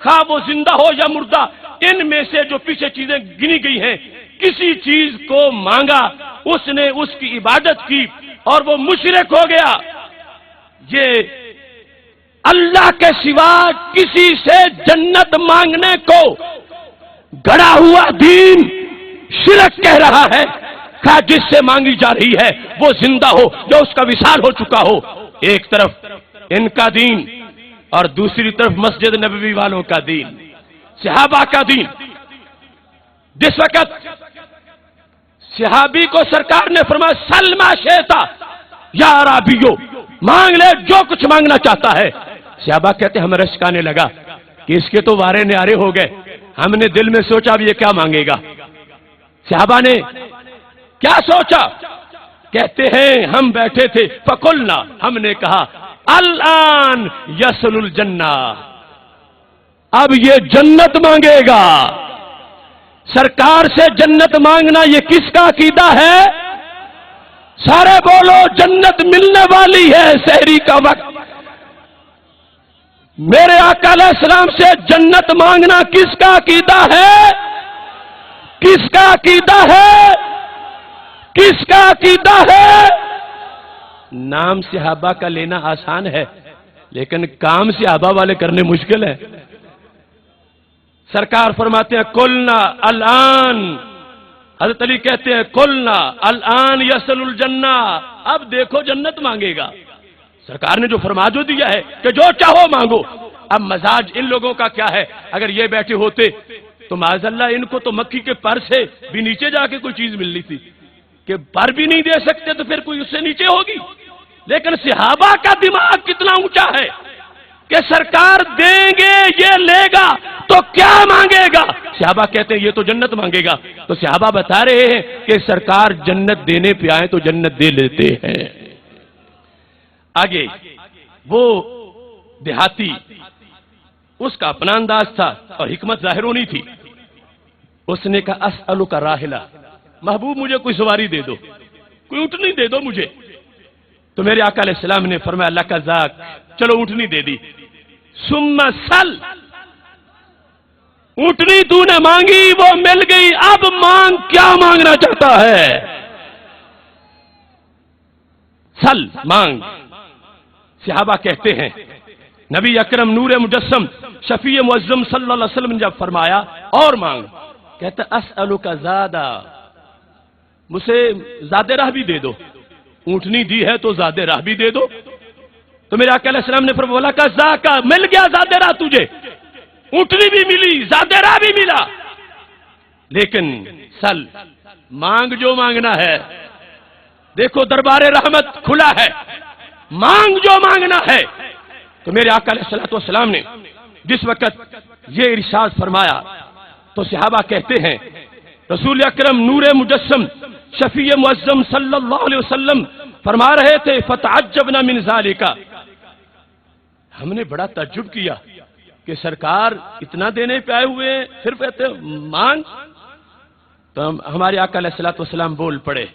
خواہ وہ زندہ ہو یا مردہ ان میں سے جو پیچھے چیزیں گنی گئی ہیں کسی چیز کو مانگا، اس نے اس کی عبادت کی اور وہ مشرک ہو گیا۔ یہ اللہ کے سوا کسی سے جنت مانگنے کو گڑا ہوا دین شرک کہہ رہا ہے، خواہ جس سے مانگی جا رہی ہے وہ زندہ ہو جو اس کا وصال ہو چکا ہو۔ ایک طرف ان کا دین اور دوسری طرف مسجد نبوی والوں کا دین، صحابہ کا دین۔ جس وقت صحابی کو سرکار نے فرمایا سلما شیتا یا عربیو، مانگ لے جو کچھ مانگنا چاہتا ہے، صحابہ کہتے ہمیں رشک آنے لگا کہ اس کے تو وارے نیارے ہو گئے، ہم نے دل میں سوچا اب یہ کیا مانگے گا۔ صحابہ نے کیا سوچا؟ کہتے ہیں ہم بیٹھے تھے فقلنا، ہم نے کہا الان یسل الجنہ، اب یہ جنت مانگے گا۔ سرکار سے جنت مانگنا یہ کس کا عقیدہ ہے؟ سارے بولو جنت ملنے والی ہے سحری کا وقت۔ میرے آقا علیہ السلام سے جنت مانگنا کس کا عقیدہ ہے؟ کس کا عقیدہ ہے؟ کس کا عقیدہ ہے؟ نام صحابہ کا لینا آسان ہے لیکن کام صحابہ والے کرنے مشکل ہے۔ سرکار فرماتے ہیں قلنا الان، حضرت علی کہتے ہیں قلنا الان یسل الجنہ، اب دیکھو جنت مانگے گا۔ سرکار نے جو فرما جو دیا ہے کہ جو چاہو مانگو۔ اب مزاج ان لوگوں کا کیا ہے؟ اگر یہ بیٹھے ہوتے تو معاذ اللہ ان کو تو مکھی کے پر سے بھی نیچے جا کے کوئی چیز ملنی تھی، کہ پر بھی نہیں دے سکتے تو پھر کوئی اس سے نیچے ہوگی۔ لیکن صحابہ کا دماغ کتنا اونچا ہے کہ سرکار دیں گے یہ لے گا تو کیا مانگے گا؟ صحابہ کہتے ہیں یہ تو جنت مانگے گا۔ تو صحابہ بتا رہے ہیں کہ سرکار جنت دینے پہ آئے تو جنت دے لیتے ہیں۔ آگے وہ دیہاتی، اس کا اپنا انداز تھا اور حکمت ظاہر ہونی تھی۔ اس نے کہا اسألک راحلہ، محبوب مجھے کوئی سواری دے دو، کوئی اونٹنی دے دو مجھے۔ تو میرے آقا علیہ السلام نے فرمایا اللہ کا ذاک، چلو اونٹنی دے دی۔ ثم سل، اونٹنی تو نے مانگی وہ مل گئی، اب مانگ کیا مانگنا چاہتا ہے؟ سل مانگ۔ صحابہ کہتے ہیں نبی اکرم نور مجسم شفیع معظم صلی اللہ علیہ وسلم نے جب فرمایا اور مانگ، کہتا اسألک زادا، مجھے زاد راہ بھی دے دو، اونٹنی دی ہے تو زاد راہ بھی دے دو۔ تو میرے آقا علیہ السلام نے پھر بولا کہ ذاکا، مل گیا زاد راہ تجھے، اونٹنی بھی ملی، زاد راہ بھی ملا، لیکن سل، مانگ جو مانگنا ہے، دیکھو دربار رحمت کھلا ہے، مانگ جو مانگنا ہے۔ تو میرے آقا علیہ السلام نے جس وقت یہ ارشاد فرمایا تو صحابہ کہتے ہیں رسول اکرم نور مجسم شفیع معظم صلی اللہ علیہ وسلم فرما رہے تھے فتعجبنا من ذالک، ہم نے بڑا تعجب کیا کہ سرکار اتنا دینے پہ آئے ہوئے ہیں، پھر کہتے مانگ۔ تو ہمارے آقا علیہ السلام بول پڑے،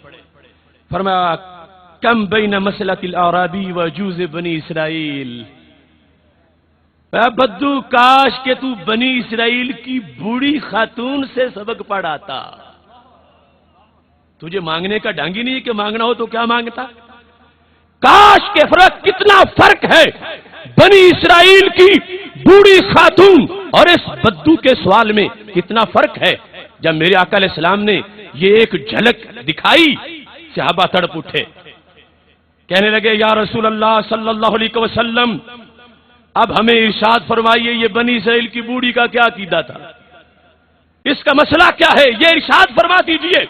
فرمایا کم بین مسلۃ الاعرابی و جوز بنی اسرائیل، بدو کاش کہ تو بنی اسرائیل کی بوڑھی خاتون سے سبق پڑھاتا، تجھے مانگنے کا ڈھنگ ہی نہیں کہ مانگنا ہو تو کیا مانگتا۔ کاش کے فرق، کتنا فرق ہے بنی اسرائیل کی بوڑھی خاتون اور اس بدو کے سوال میں، کتنا فرق ہے۔ جب میرے آقا علیہ السلام نے یہ ایک جھلک دکھائی، صحابہ تڑپ اٹھے، کہنے لگے یا رسول اللہ صلی اللہ علیہ وسلم، اب ہمیں ارشاد فرمائیے یہ بنی اسرائیل کی بوڑھی کا کیا عقیدہ تھا، اس کا مسئلہ کیا ہے، یہ ارشاد فرما دیجئے۔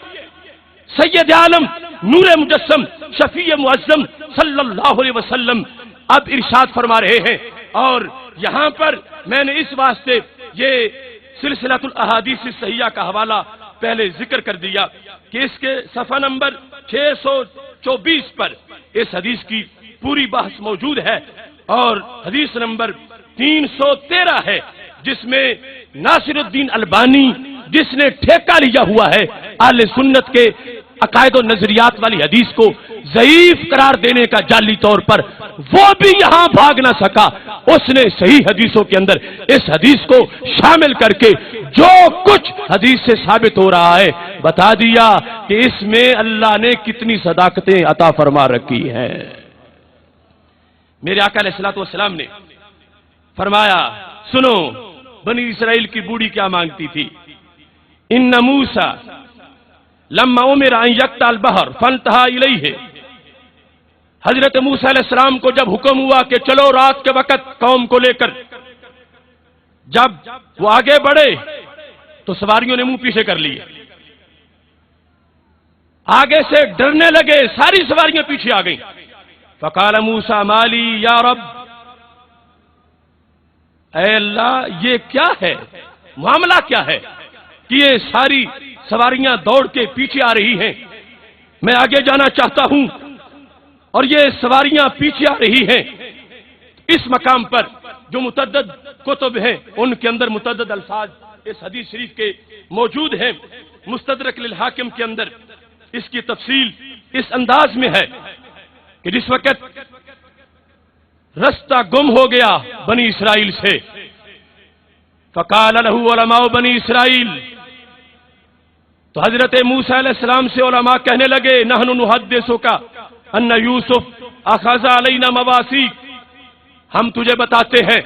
سید عالم نور مجسم شفیع معظم صلی اللہ علیہ وسلم اب ارشاد فرما رہے ہیں، اور یہاں پر میں نے اس واسطے یہ سلسلۃ الاحادیث الصحیحہ کا حوالہ پہلے ذکر کر دیا کہ اس کے صفحہ نمبر 624 پر اس حدیث کی پوری بحث موجود ہے، اور حدیث نمبر 313 ہے جس میں ناصر الدین البانی جس نے ٹھیکہ لیا ہوا ہے اہل سنت کے عقائد و نظریات والی حدیث کو ضعیف قرار دینے کا جعلی طور پر، وہ بھی یہاں بھاگ نہ سکا، اس نے صحیح حدیثوں کے اندر اس حدیث کو شامل کر کے جو کچھ حدیث سے ثابت ہو رہا ہے بتا دیا کہ اس میں اللہ نے کتنی صداقتیں عطا فرما رکھی ہیں۔ میرے آقا علیہ السلام نے فرمایا سنو بنی اسرائیل کی بوڑھی کیا مانگتی تھی، ان موسیٰ لما امر ان یقطع البحر فانتہا الیہ، حضرت موسیٰ علیہ السلام کو جب حکم ہوا کہ چلو رات کے وقت قوم کو لے کر، جب وہ آگے بڑھے تو سواریوں نے منہ پیچھے کر لیے، آگے سے ڈرنے لگے، ساری سواریاں پیچھے آ گئیں۔ فقال موسیٰ مالی یا رب، اے اللہ یہ کیا ہے، معاملہ کیا ہے کہ یہ ساری سواریاں دوڑ کے پیچھے آ رہی ہیں، میں آگے جانا چاہتا ہوں اور یہ سواریاں پیچھے آ رہی ہیں۔ اس مقام پر جو متعدد کتب ہیں ان کے اندر متعدد الفاظ اس حدیث شریف کے موجود ہیں، مستدرک للحاکم کے اندر اس کی تفصیل اس انداز میں ہے کہ جس وقت رستہ گم ہو گیا بنی اسرائیل سے، فقال له علماء بنی اسرائیل، تو حضرت موسیٰ علیہ السلام سے علماء کہنے لگے نحن نحدثک ان یوسف اخذ علینا مواثیق، ہم تجھے بتاتے ہیں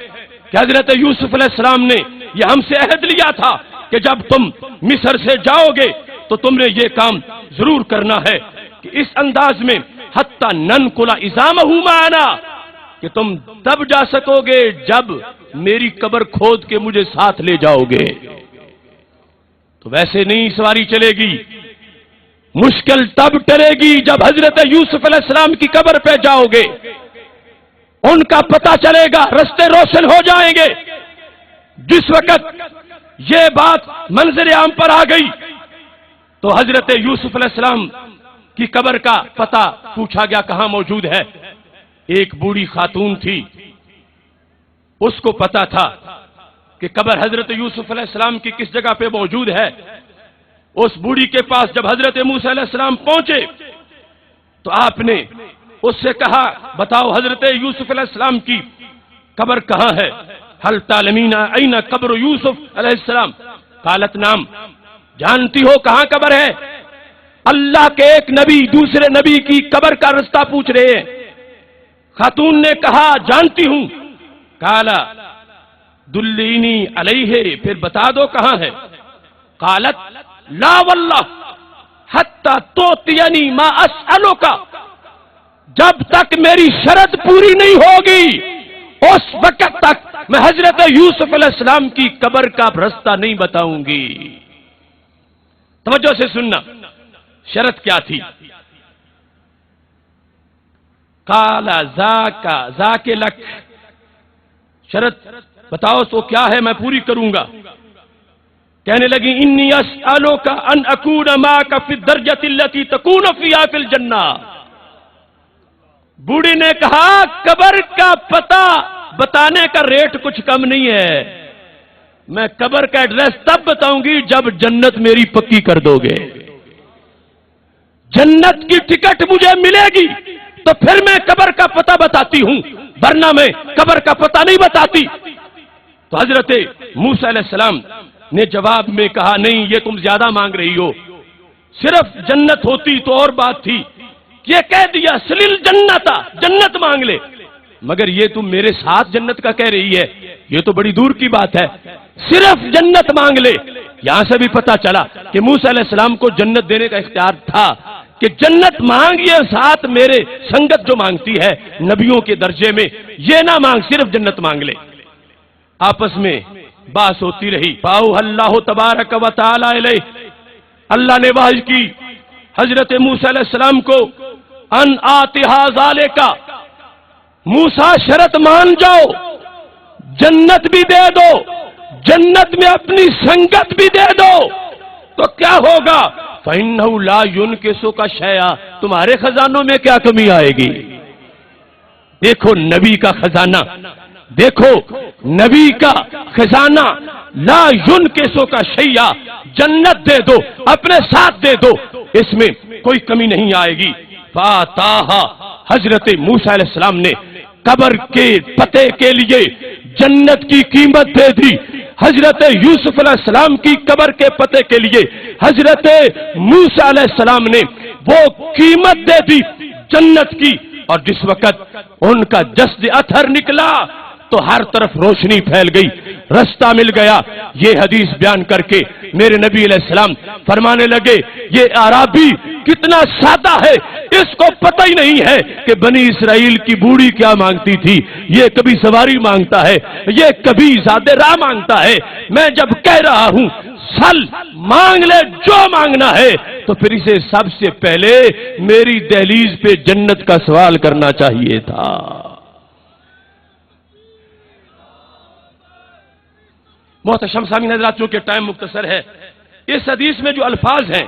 کہ حضرت یوسف علیہ السلام نے یہ ہم سے عہد لیا تھا کہ جب تم مصر سے جاؤ گے تو تم نے یہ کام ضرور کرنا ہے کہ اس انداز میں حتی ننقل عظامہ معنا، کہ تم تب جا سکو گے جب میری قبر کھود کے مجھے ساتھ لے جاؤ گے، تو ویسے نہیں سواری چلے گی، مشکل تب ٹلے گی جب حضرت یوسف علیہ السلام کی قبر پہ جاؤ گے، ان کا پتہ چلے گا، رستے روشن ہو جائیں گے۔ جس وقت یہ بات منظر عام پر آ گئی تو حضرت یوسف علیہ السلام کی قبر کا پتہ پوچھا گیا کہاں موجود ہے، ایک بوڑھی خاتون تھی، اس کو پتا تھا کہ قبر حضرت یوسف علیہ السلام کی کس جگہ پہ موجود ہے۔ اس بوڑھی کے پاس جب حضرت موسیٰ علیہ السلام پہنچے تو آپ نے اس سے کہا بتاؤ حضرت یوسف علیہ السلام کی قبر کہاں ہے، حل تعلمین این قبر یوسف علیہ السلام، قالت نام، جانتی ہو کہاں قبر ہے؟ اللہ کے ایک نبی دوسرے نبی کی قبر کا رستہ پوچھ رہے ہیں۔ خاتون نے کہا جانتی ہوں، قال دلینی علیہ، پھر بتا دو کہاں ہے۔ قالت لا واللہ حتی توتینی ما اسألک، جب تک میری شرط پوری نہیں ہوگی اس وقت تک میں حضرت یوسف علیہ السلام کی قبر کا رستہ نہیں بتاؤں گی۔ توجہ سے سننا، شرط کیا تھی؟ قال ذاک لک، شرط بتاؤ تو کیا ہے، میں پوری کروں گا۔ کہنے لگی انی اسألک ان اکون معک فی الدرجۃ التی تکون فیہا فی الجنہ۔ بوڑھی نے کہا قبر کا پتہ بتانے کا ریٹ کچھ کم نہیں ہے، میں قبر کا ایڈریس تب بتاؤں گی جب جنت میری پکی کر دو گے، جنت کی ٹکٹ مجھے ملے گی تو پھر میں قبر کا پتہ بتاتی ہوں، ورنہ میں قبر کا پتہ نہیں بتاتی۔ تو حضرت موسیٰ علیہ السلام نے جواب میں کہا نہیں، یہ تم زیادہ مانگ رہی ہو، صرف جنت ہوتی تو اور بات تھی، یہ کہہ دیا سلیل جنتا، جنت مانگ لے، مگر یہ تم میرے ساتھ جنت کا کہہ رہی ہے، یہ تو بڑی دور کی بات ہے، صرف جنت مانگ لے۔ یہاں سے بھی پتا چلا کہ موسیٰ علیہ السلام کو جنت دینے کا اختیار تھا کہ جنت مانگیے، ساتھ میرے سنگت جو مانگتی ہے نبیوں کے درجے میں، یہ نہ مانگ، صرف جنت مانگ لے۔ آپس میں بات ہوتی رہی۔ فاؤ اللہ تبارک و تعالی علیہ، اللہ نے وحی کی حضرت موسیٰ علیہ السلام کو ان آتہا ذالکا، موسیٰ شرط مان جاؤ، جنت بھی دے دو، جنت میں اپنی سنگت بھی دے دو، تو کیا ہوگا؟ فَإِنَّهُ لَا يُنْكِسُكَ شَيْئًا، تمہارے خزانوں میں کیا کمی آئے گی؟ دیکھو نبی کا خزانہ، دیکھو نبی کا خزانہ، لا يُنْكِسُكَ شَيْئًا، جنت دے دو، اپنے ساتھ دے دو، اس میں کوئی کمی نہیں آئے گی۔ فَآتَاهَا، حضرت موسیٰ علیہ السلام نے قبر کے پتے کے لیے جنت کی قیمت دے دی۔ حضرت یوسف علیہ السلام کی قبر کے پتے کے لیے حضرت موسیٰ علیہ السلام نے وہ قیمت دے دی جنت کی، اور جس وقت ان کا جسد اطہر نکلا تو ہر طرف روشنی پھیل گئی، رستہ مل گیا۔ یہ حدیث بیان کر کے میرے نبی علیہ السلام فرمانے لگے یہ اعرابی کتنا سادہ ہے، اس کو پتہ ہی نہیں ہے کہ بنی اسرائیل کی بوڑھی کیا مانگتی تھی، یہ کبھی سواری مانگتا ہے، یہ کبھی زیادہ راہ مانگتا ہے، میں جب کہہ رہا ہوں سل مانگ لے جو مانگنا ہے، تو پھر اسے سب سے پہلے میری دہلیز پہ جنت کا سوال کرنا چاہیے تھا۔ محتشم سامعین حضرات، چونکہ ٹائم مختصر ہے، اس حدیث میں جو الفاظ ہیں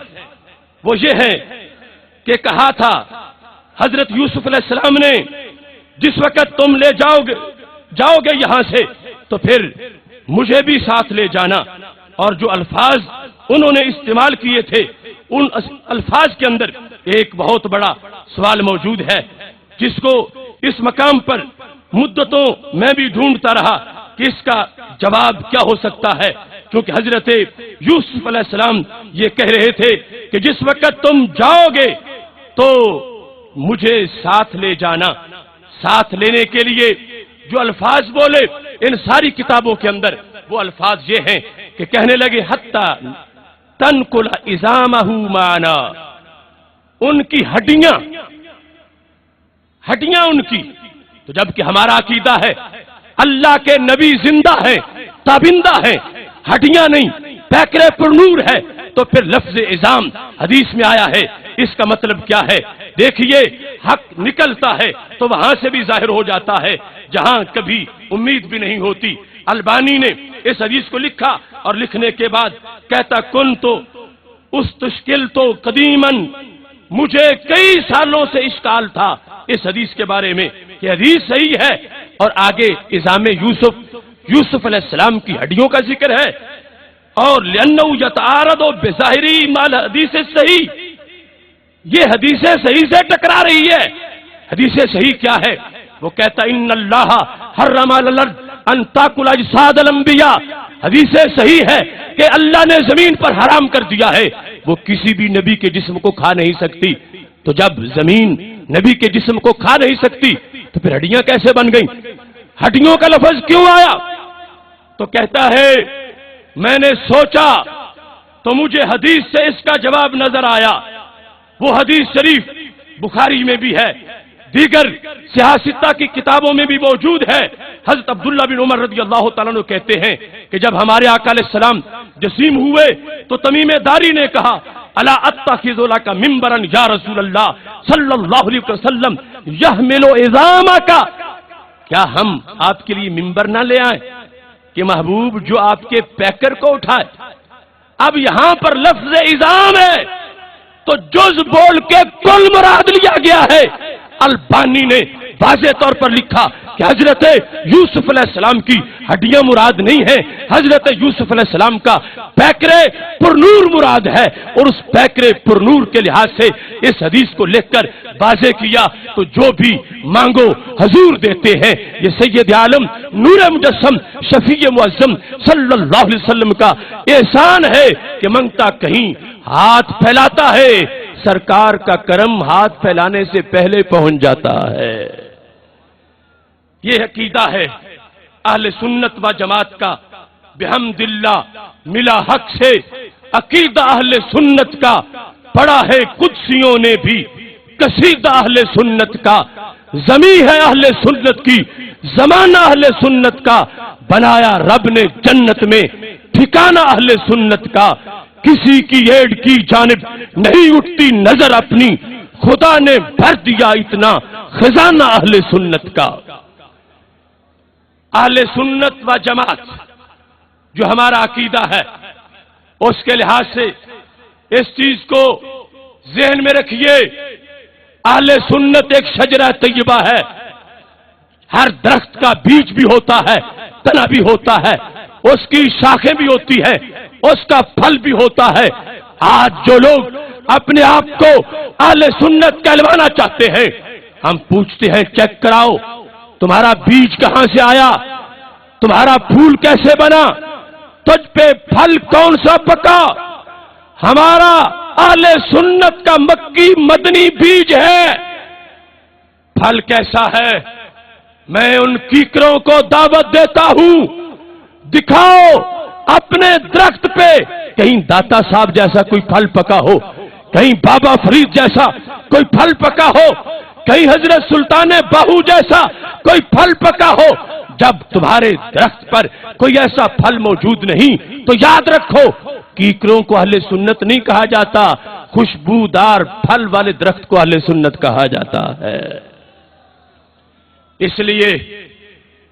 وہ یہ ہیں کہ کہا تھا حضرت یوسف علیہ السلام نے جس وقت تم لے جاؤ گے یہاں سے تو پھر مجھے بھی ساتھ لے جانا، اور جو الفاظ انہوں نے استعمال کیے تھے ان الفاظ کے اندر ایک بہت بڑا سوال موجود ہے جس کو اس مقام پر مدتوں میں بھی ڈھونڈتا رہا کہ اس کا جواب کیا ہو سکتا ہے، کیونکہ حضرت یوسف علیہ السلام یہ کہہ رہے تھے کہ جس وقت تم جاؤ گے تو مجھے ساتھ لے جانا۔ ساتھ لینے کے لیے جو الفاظ بولے ان ساری کتابوں کے اندر وہ الفاظ یہ ہیں کہ کہنے لگے حتی تنقل عظامہ معنا، ان کی ہڈیاں ان کی، تو جبکہ ہمارا عقیدہ ہے اللہ کے نبی زندہ ہے، تابندہ ہے، ہڈیاں نہیں، پیکرے پر نور ہے، تو پھر لفظ عظام حدیث میں آیا ہے، اس کا مطلب کیا ہے؟ دیکھیے حق نکلتا ہے تو وہاں سے بھی ظاہر ہو جاتا ہے جہاں کبھی امید بھی نہیں ہوتی۔ البانی نے اس حدیث کو لکھا اور لکھنے کے بعد کہتا کن تو اس تشکل تو قدیمن، مجھے کئی سالوں سے اشکال تھا اس حدیث کے بارے میں کہ حدیث صحیح ہے اور آگے عظام یوسف علیہ السلام کی ہڈیوں کا ذکر ہے، اور لأنه يتعارض بظاہری مال حدیث صحیح، یہ حدیث صحیح سے ٹکرا رہی ہے۔ حدیث صحیح کیا ہے؟ وہ کہتا ان اللہ حرم علی الارض ان تاکل اجساد الانبیاء، حدیث صحیح ہے کہ اللہ نے زمین پر حرام کر دیا ہے وہ کسی بھی نبی کے جسم کو کھا نہیں سکتی، تو جب زمین نبی کے جسم کو کھا نہیں سکتی تو پھر ہڈیاں کیسے بن گئیں؟ ہڈیوں کا لفظ کیوں آیا؟ تو کہتا ہے میں نے سوچا تو مجھے حدیث سے اس کا جواب نظر آیا. وہ حدیث شریف بخاری میں بھی ہے، دیگر سیاستہ کی کتابوں میں بھی موجود ہے. حضرت عبداللہ بن عمر رضی اللہ تعالیٰ عنہ کہتے ہیں کہ جب ہمارے آقا علیہ السلام جسیم ہوئے تو تمیم داری نے کہا الا اتخذ لک منبرا یا رسول اللہ صلی اللہ علیہ وسلم یحمل عظامک، کیا ہم آپ کے لیے منبر نہ لے آئیں کہ محبوب جو آپ کے پیکر کو اٹھائے. اب یہاں پر لفظ عظام ہے تو جز بول کے کل مراد لیا گیا ہے. البانی نے واضح طور پر لکھا کہ حضرت یوسف علیہ السلام کی ہڈیاں مراد نہیں ہے، حضرت یوسف علیہ السلام کا پیکرے پرنور مراد ہے. اور اس پیکرے پرنور کے لحاظ سے اس حدیث کو لکھ کر واضح کیا تو جو بھی مانگو حضور دیتے ہیں. یہ سید عالم نور مجسم شفیع معظم صلی اللہ علیہ وسلم کا احسان ہے کہ منگتا کہیں ہاتھ پھیلاتا ہے، سرکار کا کرم ہاتھ پھیلانے سے پہلے پہنچ جاتا ہے. یہ عقیدہ ہے اہل سنت و جماعت کا. بحمد اللہ ملا حق سے عقیدہ اہل سنت کا پڑھا ہے قدسیوں نے بھی، قصیدہ اہل سنت کا زمین ہے اہل سنت کی، زمانہ اہل سنت کا بنایا رب نے جنت میں ٹھکانہ اہل سنت کا. کسی کی ایڈ کی جانب نہیں اٹھتی نظر اپنی، خدا نے بھر دیا اتنا خزانہ اہل سنت کا. اہل سنت و جماعت جو ہمارا عقیدہ ہے اس کے لحاظ سے اس چیز کو ذہن میں رکھیے. اہل سنت ایک شجرہ طیبہ ہے، ہر درخت کا بیج بھی ہوتا ہے، تنا بھی ہوتا ہے، اس کی شاخیں بھی ہوتی ہے، اس کا پھل بھی ہوتا ہے. آج جو لوگ اپنے آپ کو اہل سنت کہلوانا چاہتے ہیں، ہم پوچھتے ہیں چیک کراؤ تمہارا بیج کہاں سے آیا، تمہارا پھول کیسے بنا، تجھ پہ پھل کون سا پکا. ہمارا اہل سنت کا مکی مدنی بیج ہے. پھل کیسا ہے؟ میں ان کیکروں کو دعوت دیتا ہوں، دکھاؤ اپنے درخت پہ کہیں داتا صاحب جیسا کوئی پھل پکا ہو، کہیں بابا فرید جیسا کوئی پھل پکا ہو، کہیں حضرت سلطان باہو جیسا کوئی پھل پکا ہو. جب تمہارے درخت پر کوئی ایسا پھل موجود نہیں تو یاد رکھو کیکروں کو اہل سنت نہیں کہا جاتا، خوشبودار پھل والے درخت کو اہل سنت کہا جاتا ہے. اس لیے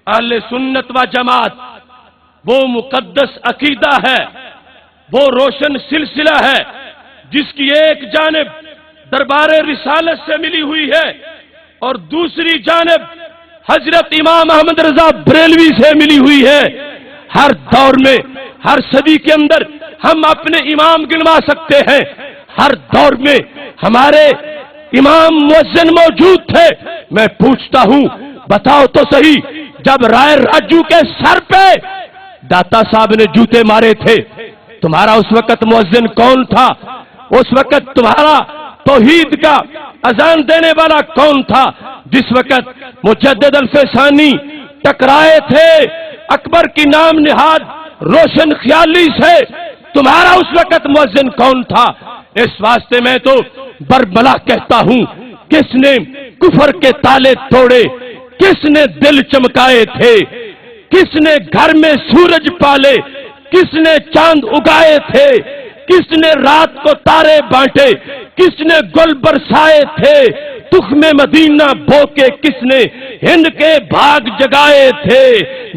اہل سنت و جماعت وہ مقدس عقیدہ ہے، وہ روشن سلسلہ ہے جس کی ایک جانب دربار رسالت سے ملی ہوئی ہے اور دوسری جانب حضرت امام احمد رضا بریلوی سے ملی ہوئی ہے. ہر دور میں ہر صدی کے اندر ہم اپنے امام گنوا سکتے ہیں. ہر دور میں ہمارے امام مؤذن موجود تھے. میں پوچھتا ہوں بتاؤ تو صحیح، جب رائے راجو کے سر پہ داتا صاحب نے جوتے مارے تھے تمہارا اس وقت مؤذن کون تھا؟ اس وقت تمہارا توحید کا اذان دینے والا کون تھا؟ جس وقت مجدد الفسانی ٹکرائے تھے اکبر کی نام نہاد روشن خیالی سے، تمہارا اس وقت مؤذن کون تھا؟ اس واسطے میں تو بربلا کہتا ہوں، کس نے کفر کے تالے توڑے، کس نے دل چمکائے تھے، کس نے گھر میں سورج پالے، کس نے چاند اگائے تھے، کس نے رات کو تارے بانٹے، کس نے گل برسائے تھے، تخم مدینہ بو کے کس نے ہند کے بھاگ جگائے تھے.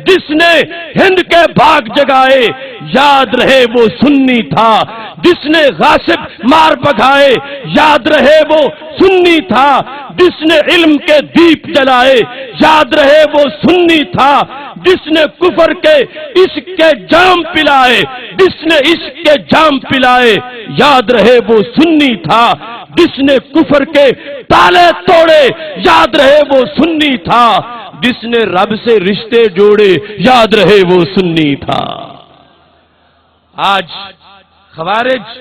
جس نے ہند کے بھاگ جگائے یاد رہے وہ سنی تھا، جس نے غاصب مار بگھائے یاد رہے وہ سنی تھا، جس نے علم کے دیپ جلائے یاد رہے وہ سنی تھا، جس نے کفر کے عشق کے جام پلائے، جس نے عشق کے جام پلائے یاد رہے وہ سنی تھا، جس نے کفر کے تالے توڑے یاد رہے وہ سنی تھا، جس نے رب سے رشتے جوڑے یاد رہے وہ سنی تھا. آج خوارج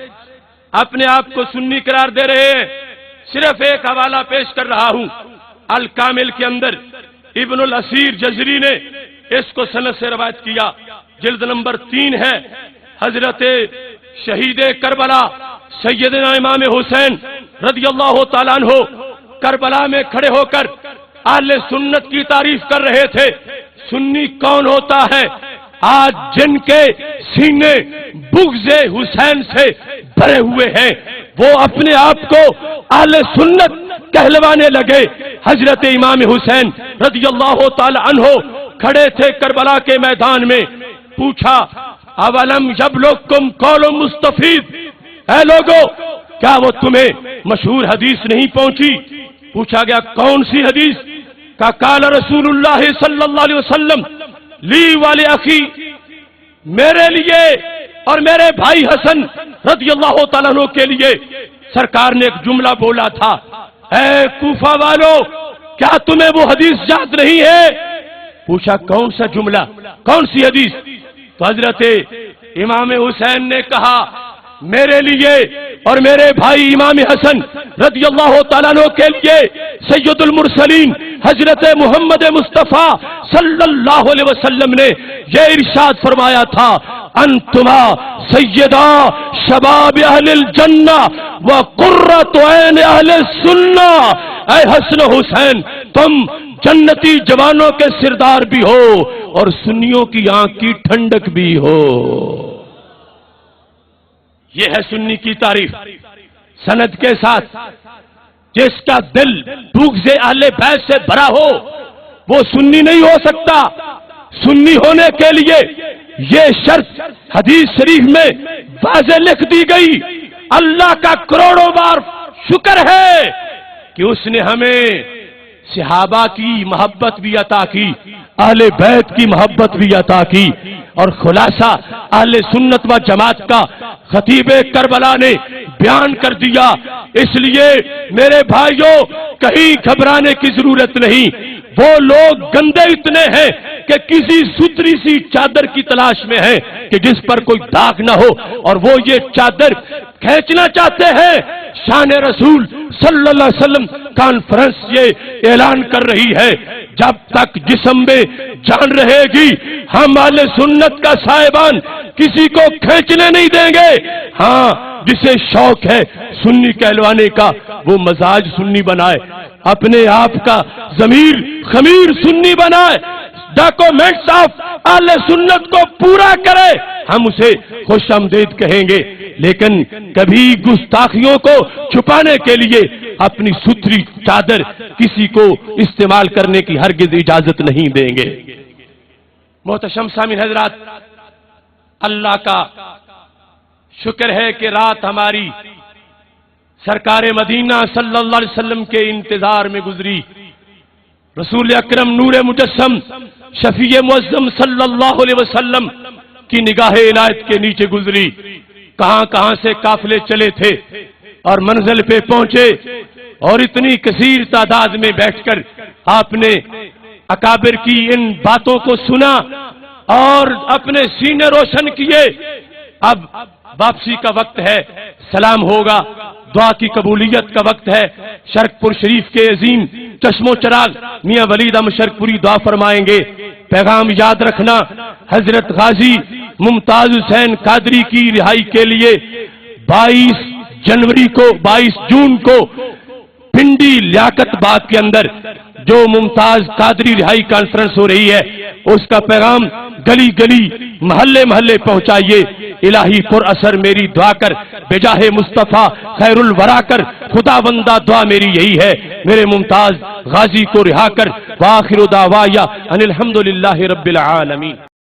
اپنے آپ کو سنی قرار دے رہے ہیں. صرف ایک حوالہ پیش کر رہا ہوں، الکامل کے اندر ابن الاسیر جزری نے اس کو سند سے روایت کیا، جلد نمبر 3 ہے. حضرت شہید کربلا سیدنا امام حسین رضی اللہ تعالیٰ عنہ کربلا میں کھڑے ہو کر اہل سنت کی تعریف کر رہے تھے۔ سنی کون ہوتا ہے؟ آج جن کے سینے بغض حسین سے بھرے ہوئے ہیں، وہ اپنے آپ کو اہل سنت کہلوانے لگے۔ حضرت امام حسین رضی اللہ تعالی عنہ کھڑے تھے کربلا کے میدان میں، پوچھا اولم یبلغکم قول مستفید، اے لوگو کیا وہ تمہیں مشہور حدیث نہیں پہنچی؟ پوچھا گیا کون سی حدیث؟ کا قال رسول اللہ صلی اللہ علیہ وسلم لی والے اخی، میرے لیے اور میرے بھائی حسن رضی اللہ تعالیٰ عنہ کے لیے سرکار نے ایک جملہ بولا تھا، اے کوفہ والو کیا تمہیں وہ حدیث یاد نہیں ہے؟ پوچھا کون سا جملہ، کون سی حدیث؟ تو حضرت امام حسین نے کہا میرے لیے اور میرے بھائی امام حسن رضی اللہ تعالیٰ عنہ کے لیے سید المرسلین حضرت محمد مصطفیٰ صلی اللہ علیہ وسلم نے یہ ارشاد فرمایا تھا، انتما سیدہ شباب اہل الجنہ وقرۃ عین اہل السنہ، اے حسن حسین تم جنتی جوانوں کے سردار بھی ہو اور سنیوں کی آنکھ کی ٹھنڈک بھی ہو۔ یہ ہے سنی کی تعریف سند کے ساتھ۔ جس کا دل بغض اہل بیت سے بھرا ہو وہ سنی نہیں ہو سکتا۔ سنی ہونے کے لیے یہ شرط حدیث شریف میں واضح لکھ دی گئی۔ اللہ کا کروڑوں بار شکر ہے کہ اس نے ہمیں صحابہ کی محبت بھی عطا کی، اہل بیت کی محبت بھی عطا کی، اور خلاصہ اہل سنت و جماعت کا خطیب کربلا نے بیان کر دیا۔ اس لیے میرے بھائیوں کہیں گھبرانے کی ضرورت نہیں۔ وہ لوگ گندے اتنے ہیں کہ کسی ستری سی چادر کی تلاش میں ہیں کہ جس پر کوئی داغ نہ ہو، اور وہ یہ چادر کھینچنا چاہتے ہیں۔ شان رسول صلی اللہ علیہ وسلم کانفرنس یہ اعلان کر رہی ہے، جب تک جسم میں جان رہے گی ہم اہل سنت کا صاحبان کسی کو کھینچنے نہیں دیں گے۔ ہاں جسے شوق ہے سنی کہلوانے کا وہ مزاج سنی بنائے، اپنے آپ کا ضمیر خمیر سنی بنائے، ڈاکومنٹس آف اہل سنت کو پورا کرے، ہم اسے خوش آمدید کہیں گے، لیکن کبھی گستاخیوں کو چھپانے کے لیے اپنی ستھری چادر کسی کو استعمال کرنے کی ہرگز اجازت نہیں دیں گے۔ محتشم سامعین حضرات، اللہ کا شکر ہے کہ رات ہماری سرکار مدینہ صلی اللہ علیہ وسلم کے انتظار میں گزری۔ رسول اکرم نور مجسم شفیع معظم صلی اللہ علیہ وسلم کی نگاہ عنایت کے نیچے گزری۔ کہاں کہاں سے قافلے چلے تھے اور منزل پہ پہنچے، اور اتنی کثیر تعداد میں بیٹھ کر آپ نے اکابر کی ان باتوں کو سنا اور اپنے سینے روشن کیے۔ اب واپسی کا وقت ہے، سلام ہوگا، دعا کی قبولیت کا وقت ہے۔ شرک پور شریف کے عظیم چشم و چراغ میاں ولید احمد شرک پوری دعا فرمائیں گے۔ پیغام یاد رکھنا، حضرت غازی ممتاز حسین قادری کی رہائی کے لیے 22 جون کو پنڈی لیاقت باغ کے اندر جو ممتاز قادری رہائی کانفرنس ہو رہی ہے، اس کا پیغام گلی گلی محلے محلے پہنچائیے۔ الہی پر اثر میری دعا کر، بجاہ مصطفیٰ خیر الورا کر، خدا بندہ دعا میری یہی ہے، میرے ممتاز غازی کو رہا کر۔ وآخر دعوایا ان الحمدللہ رب العالمین۔